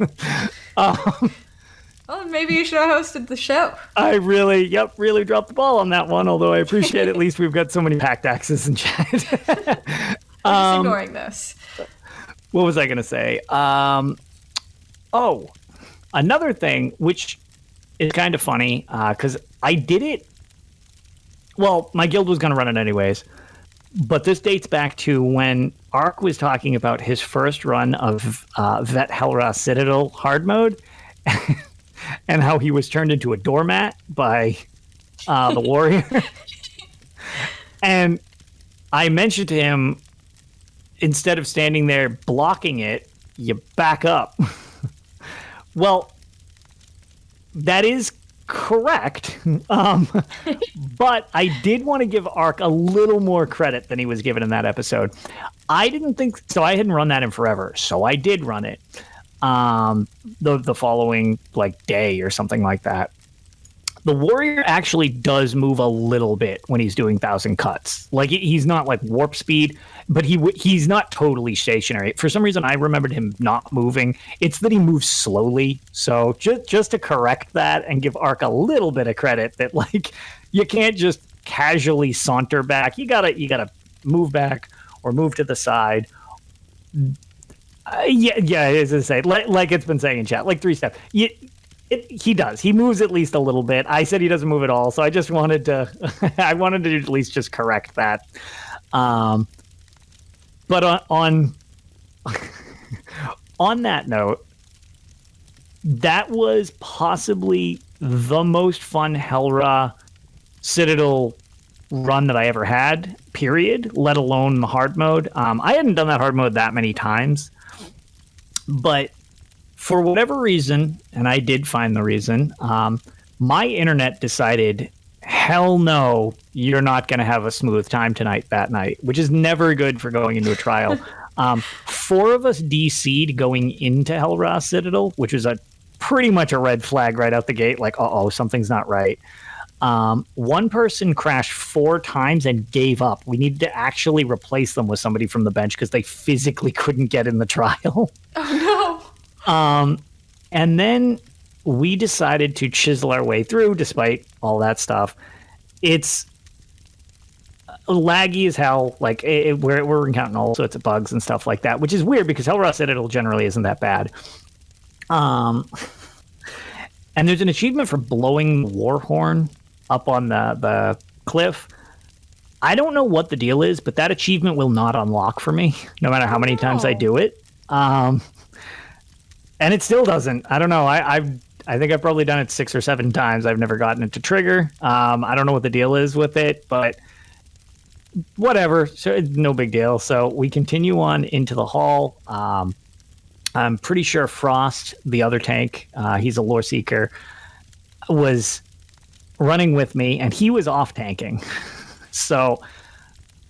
Well, maybe you should have hosted the show. I really dropped the ball on that one, although I appreciate at least we've got so many packed axes in chat. I'm just ignoring this. What was I going to say? Another thing, which is kind of funny, because I did it. Well, my guild was going to run it anyways, but this dates back to when Ark was talking about his first run of Vet Helra Citadel hard mode, and how he was turned into a doormat by the warrior. And I mentioned to him, instead of standing there blocking it, you back up. Well, that is correct. But I did want to give Ark a little more credit than he was given in that episode. I didn't think so. I hadn't run that in forever, so I did run it the following day or something like that. The warrior actually does move a little bit when he's doing 1,000 cuts. He's not like warp speed, but he's not totally stationary. For some reason, I remembered him not moving. It's that he moves slowly. So just to correct that and give Ark a little bit of credit that you can't just casually saunter back. You gotta move back or move to the side. Yeah, as I say, like it's been saying in chat, 3 steps. He does. He moves at least a little bit. I said he doesn't move at all, so I just wanted to. I wanted to at least just correct that. But on that note, that was possibly the most fun Helra Citadel run that I ever had. Period. Let alone the hard mode. I hadn't done that hard mode that many times. But for whatever reason, and I did find the reason, my internet decided, hell no, you're not going to have a smooth time that night, which is never good for going into a trial. 4 of us DC'd going into Helra Citadel, which was pretty much a red flag right out the gate, something's not right. One person crashed 4 times and gave up. We needed to actually replace them with somebody from the bench because they physically couldn't get in the trial. Oh, no. And then we decided to chisel our way through despite all that stuff. It's laggy as hell. We're encountering all sorts of bugs and stuff like that, which is weird because Helra Citadel generally isn't that bad. And there's an achievement for blowing the war horn up on the cliff. I don't know what the deal is, but that achievement will not unlock for me, no matter how many times I do it. And it still doesn't. I don't know. I think I've probably done it 6 or 7 times. I've never gotten it to trigger. I don't know what the deal is with it, but whatever. So it's no big deal. So we continue on into the hall. I'm pretty sure Frost, the other tank, he's a lore seeker, was running with me, and he was off tanking. So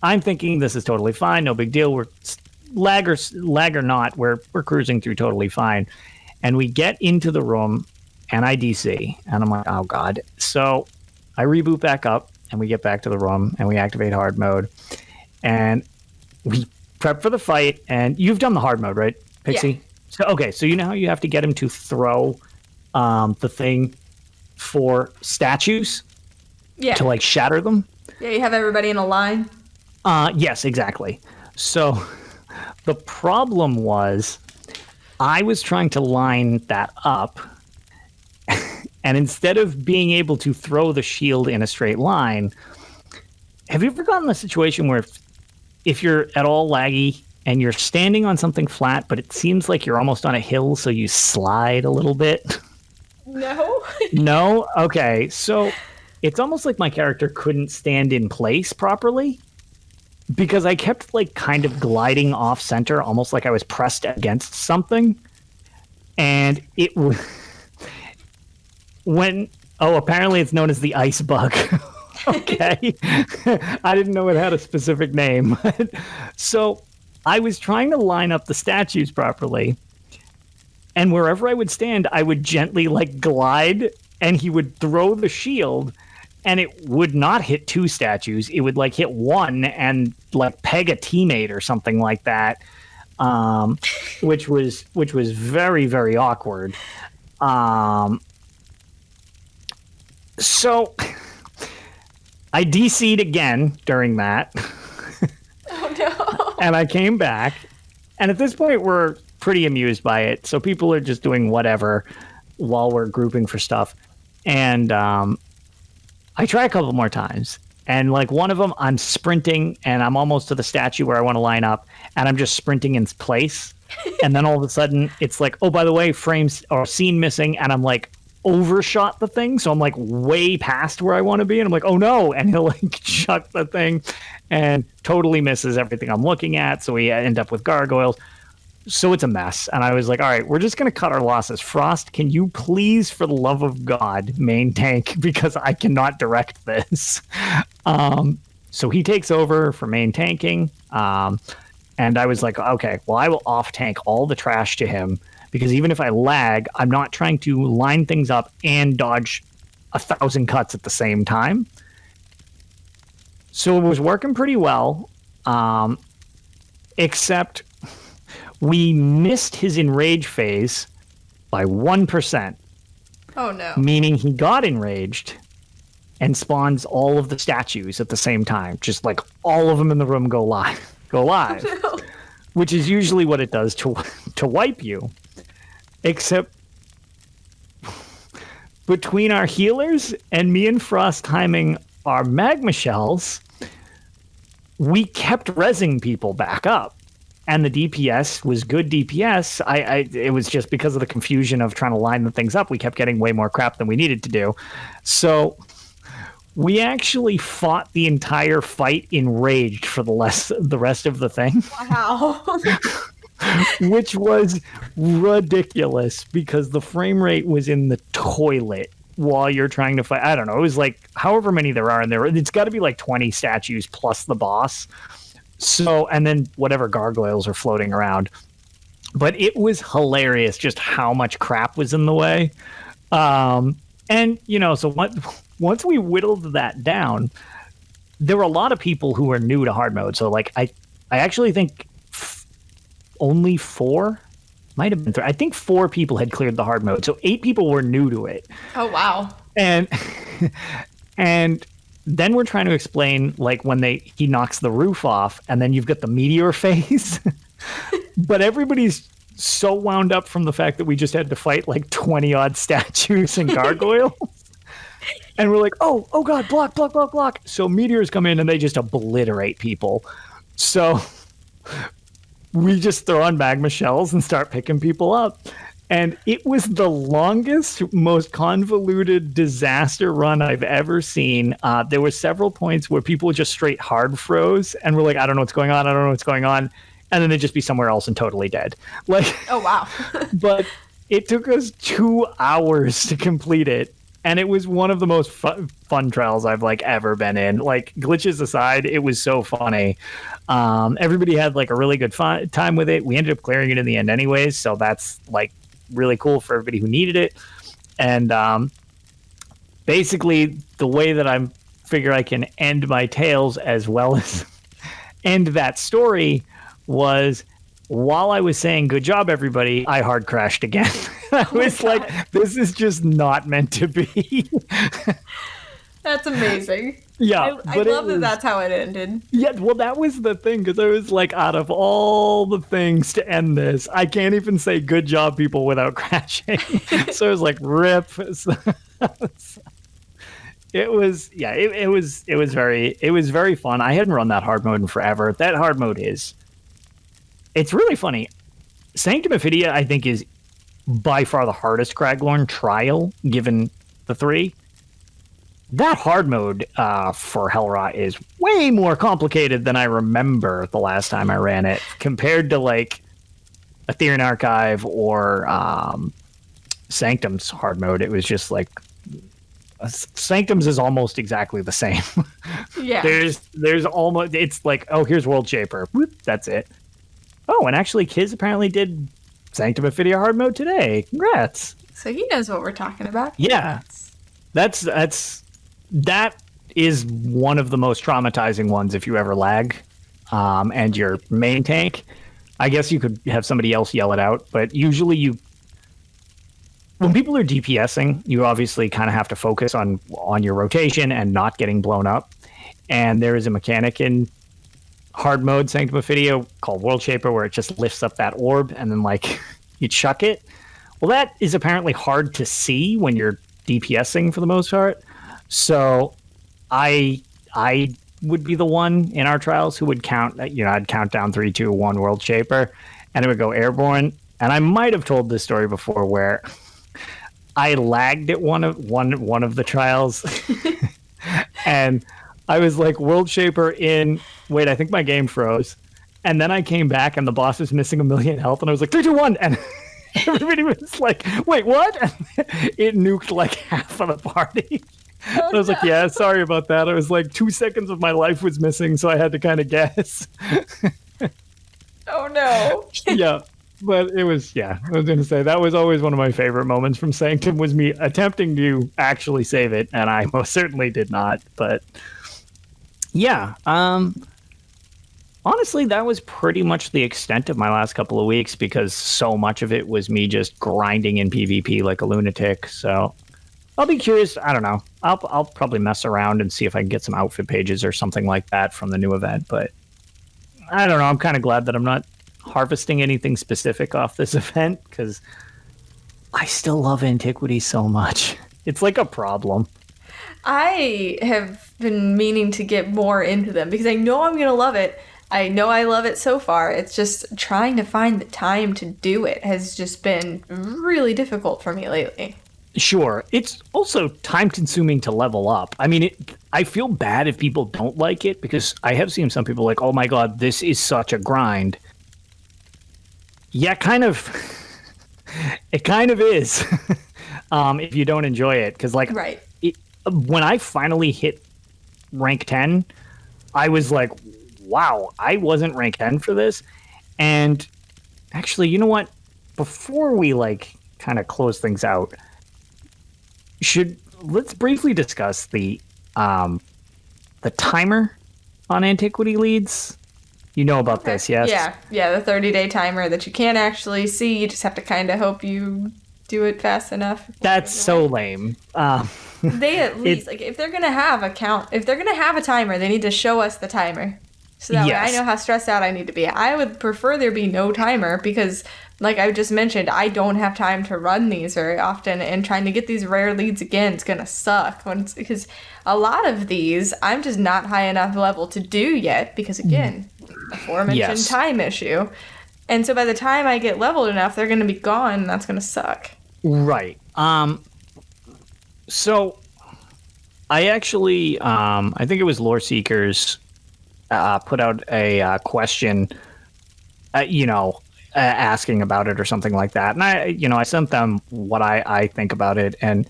I'm thinking this is totally fine, no big deal. We're lag or not, we're cruising through totally fine. And we get into the room, and I DC, and I'm like, oh god. So I reboot back up, and we get back to the room, and we activate hard mode, and we prep for the fight. And you've done the hard mode, right, Pixie? Yeah. So you know how you have to get him to throw the thing for statues? Yeah. To shatter them? Yeah, you have everybody in a line? Yes, exactly. So the problem was I was trying to line that up, and instead of being able to throw the shield in a straight line, have you ever gotten the situation where if you're at all laggy and you're standing on something flat, but it seems like you're almost on a hill, so you slide a little bit. No. No? Okay. So it's almost like my character couldn't stand in place properly because I kept like kind of gliding off center, almost like I was pressed against something. And it was apparently it's known as the ice bug. Okay. I didn't know it had a specific name. So I was trying to line up the statues properly. And wherever I would stand, I would gently like glide and he would throw the shield and it would not hit two statues. It would like hit one and like peg a teammate or something like that. Which was very, very awkward. So I DC'd again during that. Oh no. And I came back. And at this point, we're pretty amused by it. So people are just doing whatever while we're grouping for stuff. And I try a couple more times. And like one of them, I'm sprinting and I'm almost to the statue where I want to line up. And I'm just sprinting in place. And then all of a sudden, it's like, oh, by the way, frames or scene missing. And I'm like, overshot the thing, so I'm like way past where I want to be, and I'm like, oh no, and he'll like chuck the thing and totally misses everything I'm looking at, so we end up with gargoyles. So it's a mess, and I was like, all right, we're just gonna cut our losses. Frost, can you please, for the love of God, main tank, because I cannot direct this. So he takes over for main tanking, and I was like, okay, well, I will off tank all the trash to him, because even if I lag, I'm not trying to line things up and dodge 1,000 cuts at the same time. So it was working pretty well, except we missed his enrage phase by 1%. Oh no. Meaning he got enraged and spawns all of the statues at the same time. Just like all of them in the room go live. Oh, no. Which is usually what it does to wipe you. Except between our healers and me and Frost timing our magma shells, we kept rezzing people back up. And the DPS was good DPS. It was just because of the confusion of trying to line the things up, we kept getting way more crap than we needed to do. So we actually fought the entire fight enraged for the rest of the thing. Wow. Which was ridiculous because the frame rate was in the toilet while you're trying to fight. I don't know. It was like however many there are in there. It's got to be like 20 statues plus the boss. So, and then whatever gargoyles are floating around. But it was hilarious just how much crap was in the way. And, you know, so once we whittled that down, there were a lot of people who were new to hard mode. So, like, I actually think only 4, might have been 3. I think 4 people had cleared the hard mode. So 8 people were new to it. Oh, wow. And then we're trying to explain, like, when he knocks the roof off and then you've got the meteor phase. But everybody's so wound up from the fact that we just had to fight like 20 odd statues and gargoyles. And we're like, oh God, block, block, block, block. So meteors come in and they just obliterate people. So we just throw on magma shells and start picking people up. And it was the longest, most convoluted disaster run I've ever seen. There were several points where people just straight hard froze and were like, I don't know what's going on. I don't know what's going on. And then they'd just be somewhere else and totally dead. Like, oh, wow. But it took us 2 hours to complete it. And it was one of the most fun trials I've like ever been in. Like, glitches aside, it was so funny. Everybody had like a really good time with it. We ended up clearing it in the end anyways. So that's like really cool for everybody who needed it. And basically the way that I figure I can end my tales as well as end that story was while I was saying, good job, everybody, I hard crashed again. I was like, this is just not meant to be. That's amazing. Yeah. I love that that's how it ended. Yeah, well, that was the thing, because I was like, out of all the things to end this, I can't even say good job, people, without crashing. So I was like, rip. It was very fun. I hadn't run that hard mode in forever. That hard mode it's really funny. Sanctum Ophidia, I think, is by far the hardest Craglorn trial, given the 3. That hard mode for Hellrot is way more complicated than I remember the last time I ran it, compared to like Ethereum Archive or Sanctum's hard mode. It was just like Sanctum's is almost exactly the same. Yeah. There's almost, it's like, oh, here's World Shaper. Whoop, that's it. Oh, and actually Kiz apparently did Sanctum Ophidia hard mode today. Congrats. So he knows what we're talking about. Yeah. That is one of the most traumatizing ones if you ever lag and your main tank. I guess you could have somebody else yell it out, but usually when people are DPSing, you obviously kind of have to focus on your rotation and not getting blown up. And there is a mechanic in hard mode Sanctum Ophidia called World Shaper where it just lifts up that orb and then like you chuck it. Well, that is apparently hard to see when you're DPSing for the most part. So I would be the one in our trials who would count, I'd count down 3, 2, 1 World Shaper and it would go airborne. And I might have told this story before where I lagged at one of the trials and I was like World Shaper I think my game froze. And then I came back and the boss was missing 1 million health and I was like 3, 2, 1 and everybody was like, wait, what? And it nuked like half of the party. I was like, yeah, sorry about that. I was like 2 seconds of my life was missing, so I had to kind of guess. Oh no. Yeah. But it was, I was going to say, that was always one of my favorite moments from Sanctum was me attempting to actually save it, and I most certainly did not. But yeah, honestly, that was pretty much the extent of my last couple of weeks because so much of it was me just grinding in PvP like a lunatic. So I'll be curious. I don't know. I'll probably mess around and see if I can get some outfit pages or something like that from the new event. But I don't know. I'm kind of glad that I'm not harvesting anything specific off this event because I still love Antiquity so much. It's like a problem. I have been meaning to get more into them because I know I'm going to love it. I know I love it so far. It's just trying to find the time to do it has just been really difficult for me lately. Sure. It's also time consuming to level up. I mean, I feel bad if people don't like it because I have seen some people like, oh my God, this is such a grind. Yeah, kind of. It kind of is if you don't enjoy it. Because like, right. When I finally hit rank 10, I was like, wow, I wasn't rank 10 for this. And actually, you know what? Before we like kind of close things out, let's briefly discuss the timer on Antiquity leads. You know about this, yes? Yeah, the 30-day timer that you can't actually see. You just have to kind of hope you do it fast enough. That's so lame. They at least like if they're gonna have a timer, they need to show us the timer, so that way I know how stressed out I need to be. I would prefer there be no timer because, like I just mentioned, I don't have time to run these very often, and trying to get these rare leads again is gonna suck. Because a lot of these I'm just not high enough level to do yet because again, aforementioned time issue. And so by the time I get leveled enough, they're gonna be gone, and that's gonna suck. Right. So I actually, I think it was Lore Seekers put out a question, asking about it or something like that. And I sent them what I think about it. And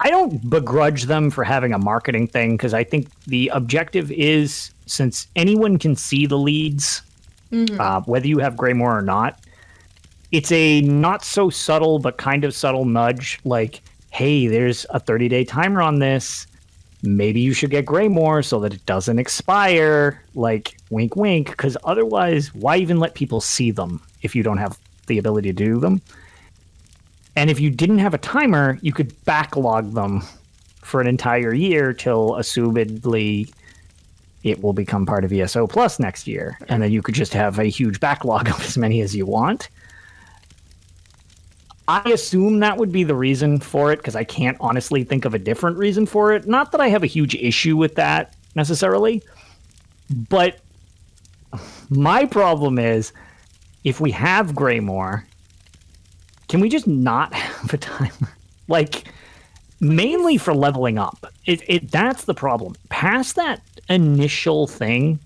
I don't begrudge them for having a marketing thing because I think the objective is, since anyone can see the leads, whether you have Greymoor or not, it's a not so subtle but kind of subtle nudge like, hey, there's a 30-day timer on this. Maybe you should get Greymoor so that it doesn't expire. Like, wink, wink. Because otherwise, why even let people see them if you don't have the ability to do them? And if you didn't have a timer, you could backlog them for an entire year till, assumedly, it will become part of ESO Plus next year. And then you could just have a huge backlog of as many as you want. I assume that would be the reason for it, because I can't honestly think of a different reason for it. Not that I have a huge issue with that necessarily, but my problem is, if we have Greymore, can we just not have a timer? Like, mainly for leveling up. That's the problem. Past that initial thing,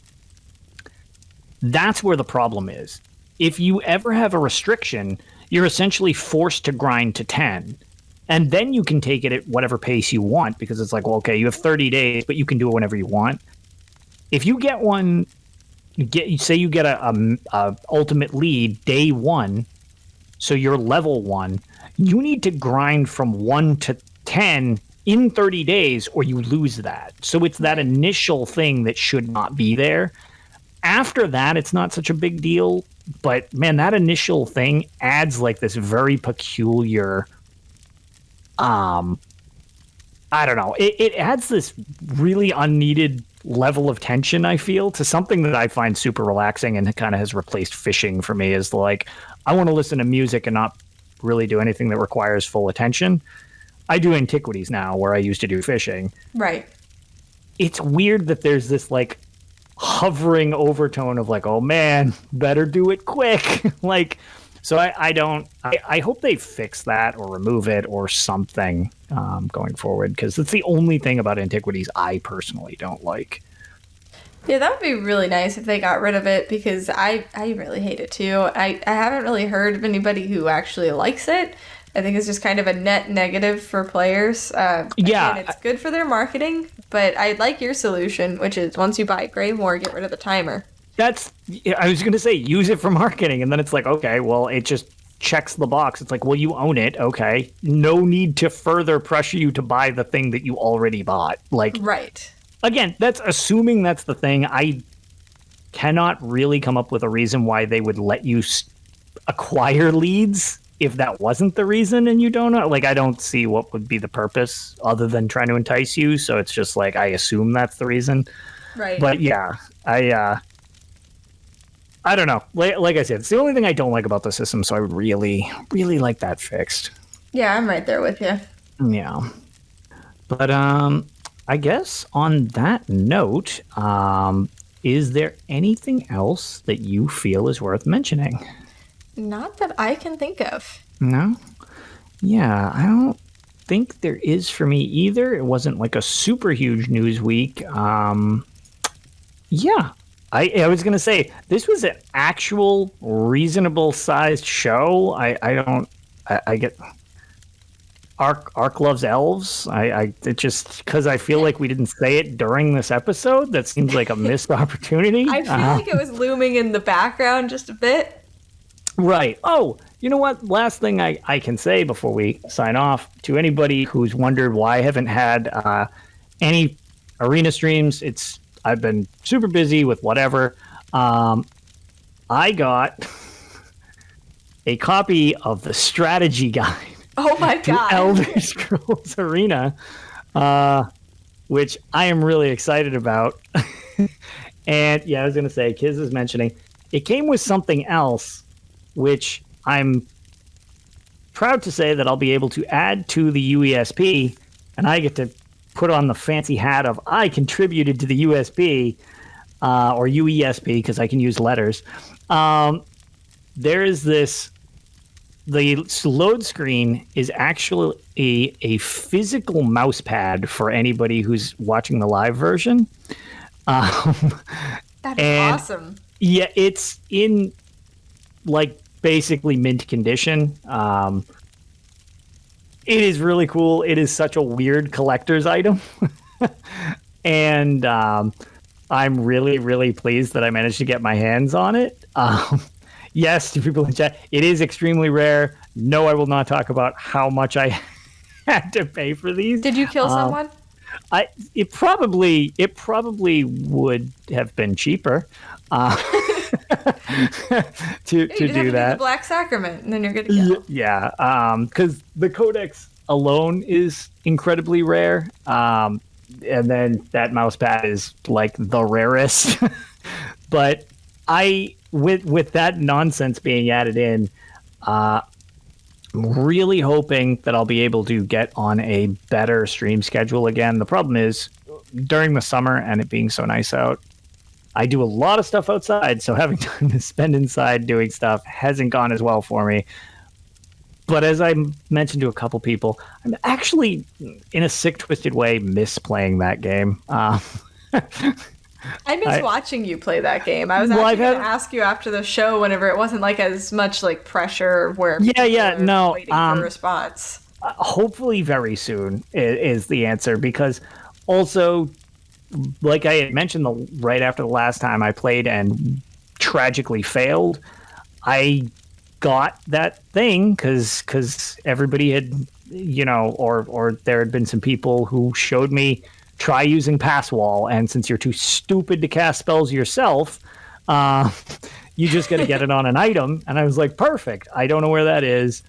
that's where the problem is. If you ever have a restriction, you're essentially forced to grind to 10. And then you can take it at whatever pace you want, because it's like, well, okay, you have 30 days, but you can do it whenever you want. If you get one, say you get a ultimate lead day 1, so you're level 1, you need to grind from 1 to 10 in 30 days, or you lose that. So it's that initial thing that should not be there. After that, it's not such a big deal. But man, that initial thing adds like this very peculiar, I don't know. It adds this really unneeded level of tension, I feel, to something that I find super relaxing, and it kind of has replaced fishing for me. Is like, I want to listen to music and not really do anything that requires full attention. I do antiquities now, where I used to do fishing. Right. It's weird that there's this like hovering overtone of like, oh man, better do it quick. Like, so I hope they fix that or remove it or something going forward, because it's the only thing about antiquities I personally don't like. Yeah, that would be really nice if they got rid of it, because I really hate it too. I haven't really heard of anybody who actually likes it. I think it's just kind of a net negative for players. Again, it's good for their marketing, but I like your solution, which is once you buy Greymore, get rid of the timer. I was going to say, use it for marketing, and then it's like, okay, well, it just checks the box. It's like, well, you own it, okay. No need to further pressure you to buy the thing that you already bought. Like, right. Again, that's assuming that's the thing. I cannot really come up with a reason why they would let you acquire leads if that wasn't the reason, and you don't know. Like, I don't see what would be the purpose other than trying to entice you. So it's just like, I assume that's the reason. Right. But yeah, I don't know. Like I said, it's the only thing I don't like about the system. So I would really, really like that fixed. Yeah, I'm right there with you. Yeah. But I guess on that note, is there anything else that you feel is worth mentioning? Not that I can think of. No? Yeah, I don't think there is for me either. It wasn't like a super huge news week. Yeah, I was going to say, this was an actual reasonable sized show. I get... Ark loves elves. It just, because I feel like we didn't say it during this episode. That seems like a missed opportunity. I feel like it was looming in the background just a bit. Right. Oh, you know what? Last thing I can say before we sign off, to anybody who's wondered why I haven't had any arena streams, I've been super busy with whatever. I got a copy of the strategy guide. Oh my God. Elder Scrolls Arena, which I am really excited about. And yeah, I was going to say, Kiz is mentioning, it came with something else, which I'm proud to say that I'll be able to add to the UESP, and I get to put on the fancy hat of I contributed to the USB, or UESP, because I can use letters. There is this... The load screen is actually a physical mouse pad for anybody who's watching the live version. That's awesome. Yeah, it's in like basically mint condition. It is really cool. It is such a weird collector's item. And I'm really, really pleased that I managed to get my hands on it. Yes, to people in chat, it is extremely rare. No, I will not talk about how much I had to pay for these. Did you kill someone? It probably would have been cheaper to do that. The Black Sacrament, and then you're good to go. Yeah, because the Codex alone is incredibly rare, and then that mouse pad is like the rarest. But with that nonsense being added in, really hoping that I'll be able to get on a better stream schedule again. The problem is during the summer and it being so nice out, I do a lot of stuff outside, so having time to spend inside doing stuff hasn't gone as well for me. But as I mentioned to a couple people, I'm actually, in a sick, twisted way, miss playing that game. I miss watching you play that game. I was actually going to ask you after the show, whenever it wasn't like as much like pressure where waiting for a response. Hopefully very soon is the answer, because also, like I had mentioned right after the last time I played and tragically failed, I got that thing because everybody had, or there had been some people who showed me try using Passwall, and since you're too stupid to cast spells yourself, you just got to get it on an item. And I was like, perfect. I don't know where that is.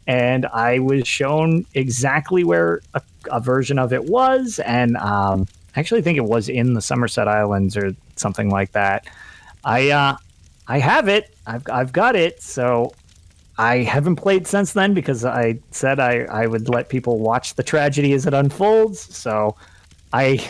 And I was shown exactly where a version of it was, and I actually think it was in the Somerset Islands or something like that. I have it. I've got it. So I haven't played since then because I said I would let people watch the tragedy as it unfolds. So I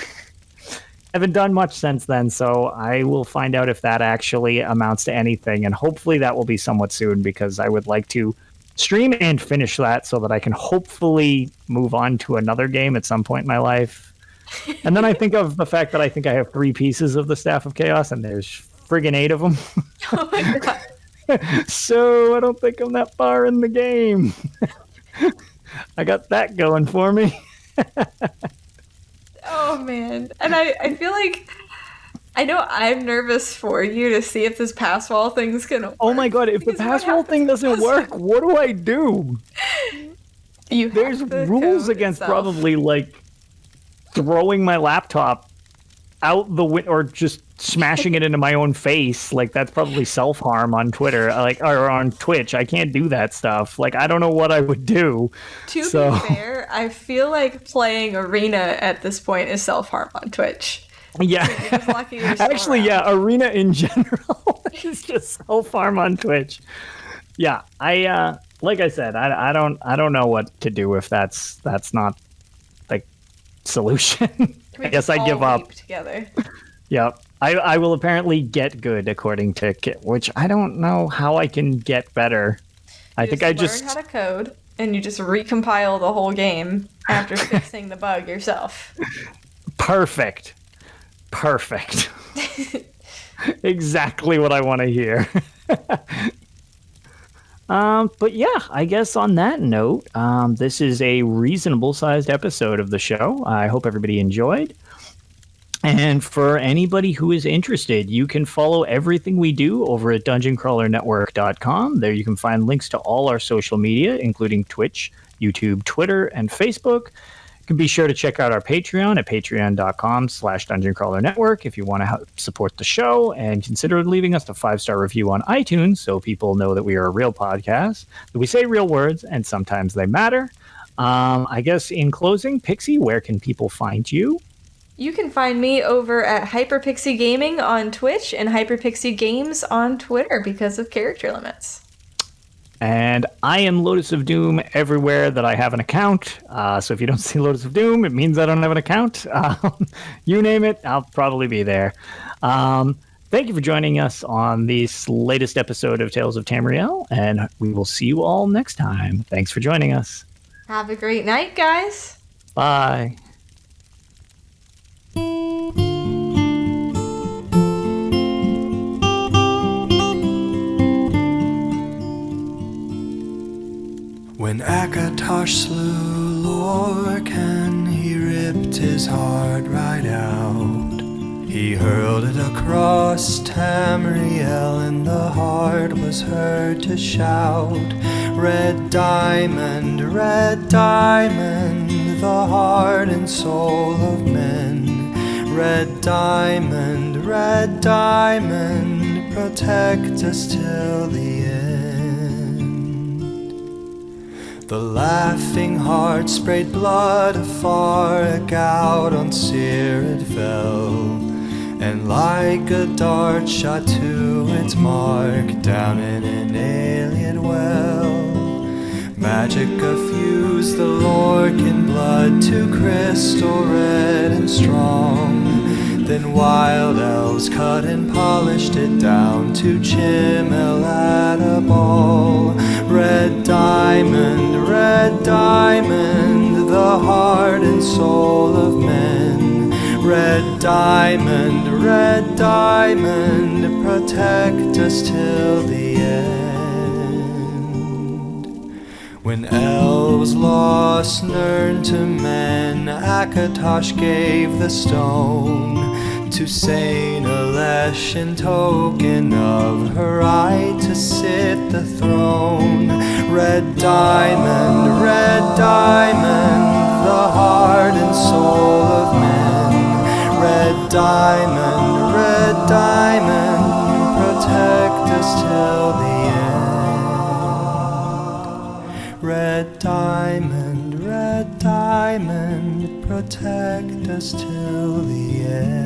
haven't done much since then. So I will find out if that actually amounts to anything. And hopefully that will be somewhat soon, because I would like to stream and finish that so that I can hopefully move on to another game at some point in my life. And then I think of the fact that I think I have 3 pieces of the Staff of Chaos, and there's friggin' 8 of them. Oh my god. So I don't think I'm that far in the game. I got that going for me. Oh man. And I feel like, I know I'm nervous for you to see if this Passwall thing's gonna work. Oh my god, if the Passwall thing doesn't work, what do I do? There's rules against probably like throwing my laptop out the window or just smashing it into my own face. Like, that's probably self-harm on Twitter, or on Twitch. I can't do that stuff. Like, I don't know what I would do. To be fair, I feel like playing Arena at this point is self-harm on Twitch. Yeah. Actually, yeah, Arena in general is just self-harm on Twitch. Yeah, I like I said, I don't know what to do if that's not the solution. I guess I give up. Together. Yep. I will apparently get good according to Kit, which I don't know how I can get better. I think I just learn how to code, and you just recompile the whole game after fixing the bug yourself. Perfect. Exactly what I want to hear. But yeah, I guess on that note, this is a reasonable sized episode of the show. I hope everybody enjoyed. And for anybody who is interested, you can follow everything we do over at dungeoncrawlernetwork.com. There you can find links to all our social media, including Twitch, YouTube, Twitter, and Facebook. You can be sure to check out our Patreon at patreon.com/dungeoncrawlernetwork if you want to help support the show, and consider leaving us a 5-star review on iTunes so people know that we are a real podcast, that we say real words, and sometimes they matter. I guess in closing, Pixie, where can people find you? You can find me over at HyperPixie Gaming on Twitch and HyperPixie Games on Twitter because of character limits. And I am Lotus of Doom everywhere that I have an account. So if you don't see Lotus of Doom, it means I don't have an account. You name it, I'll probably be there. Thank you for joining us on this latest episode of Tales of Tamriel, and we will see you all next time. Thanks for joining us. Have a great night, guys. Bye. When Akatosh slew Lorcan, he ripped his heart right out. He hurled it across Tamriel, and the heart was heard to shout, red diamond, the heart and soul of men. Red diamond, protect us till the end. The laughing heart sprayed blood afar, a gout on Seer it fell, and like a dart shot to its mark, down in an alien well. Magicka fused the Lorcan blood to crystal red and strong. Then wild elves cut and polished it down to chimel at a ball. Red diamond, the heart and soul of men. Red diamond, protect us till the end. When elves lost Nirn to men, Akatosh gave the stone to Saint Alesh in token of her right to sit the throne. Red diamond, the heart and soul of men. Red diamond, protect us till the end. Red diamond, protect us till the end.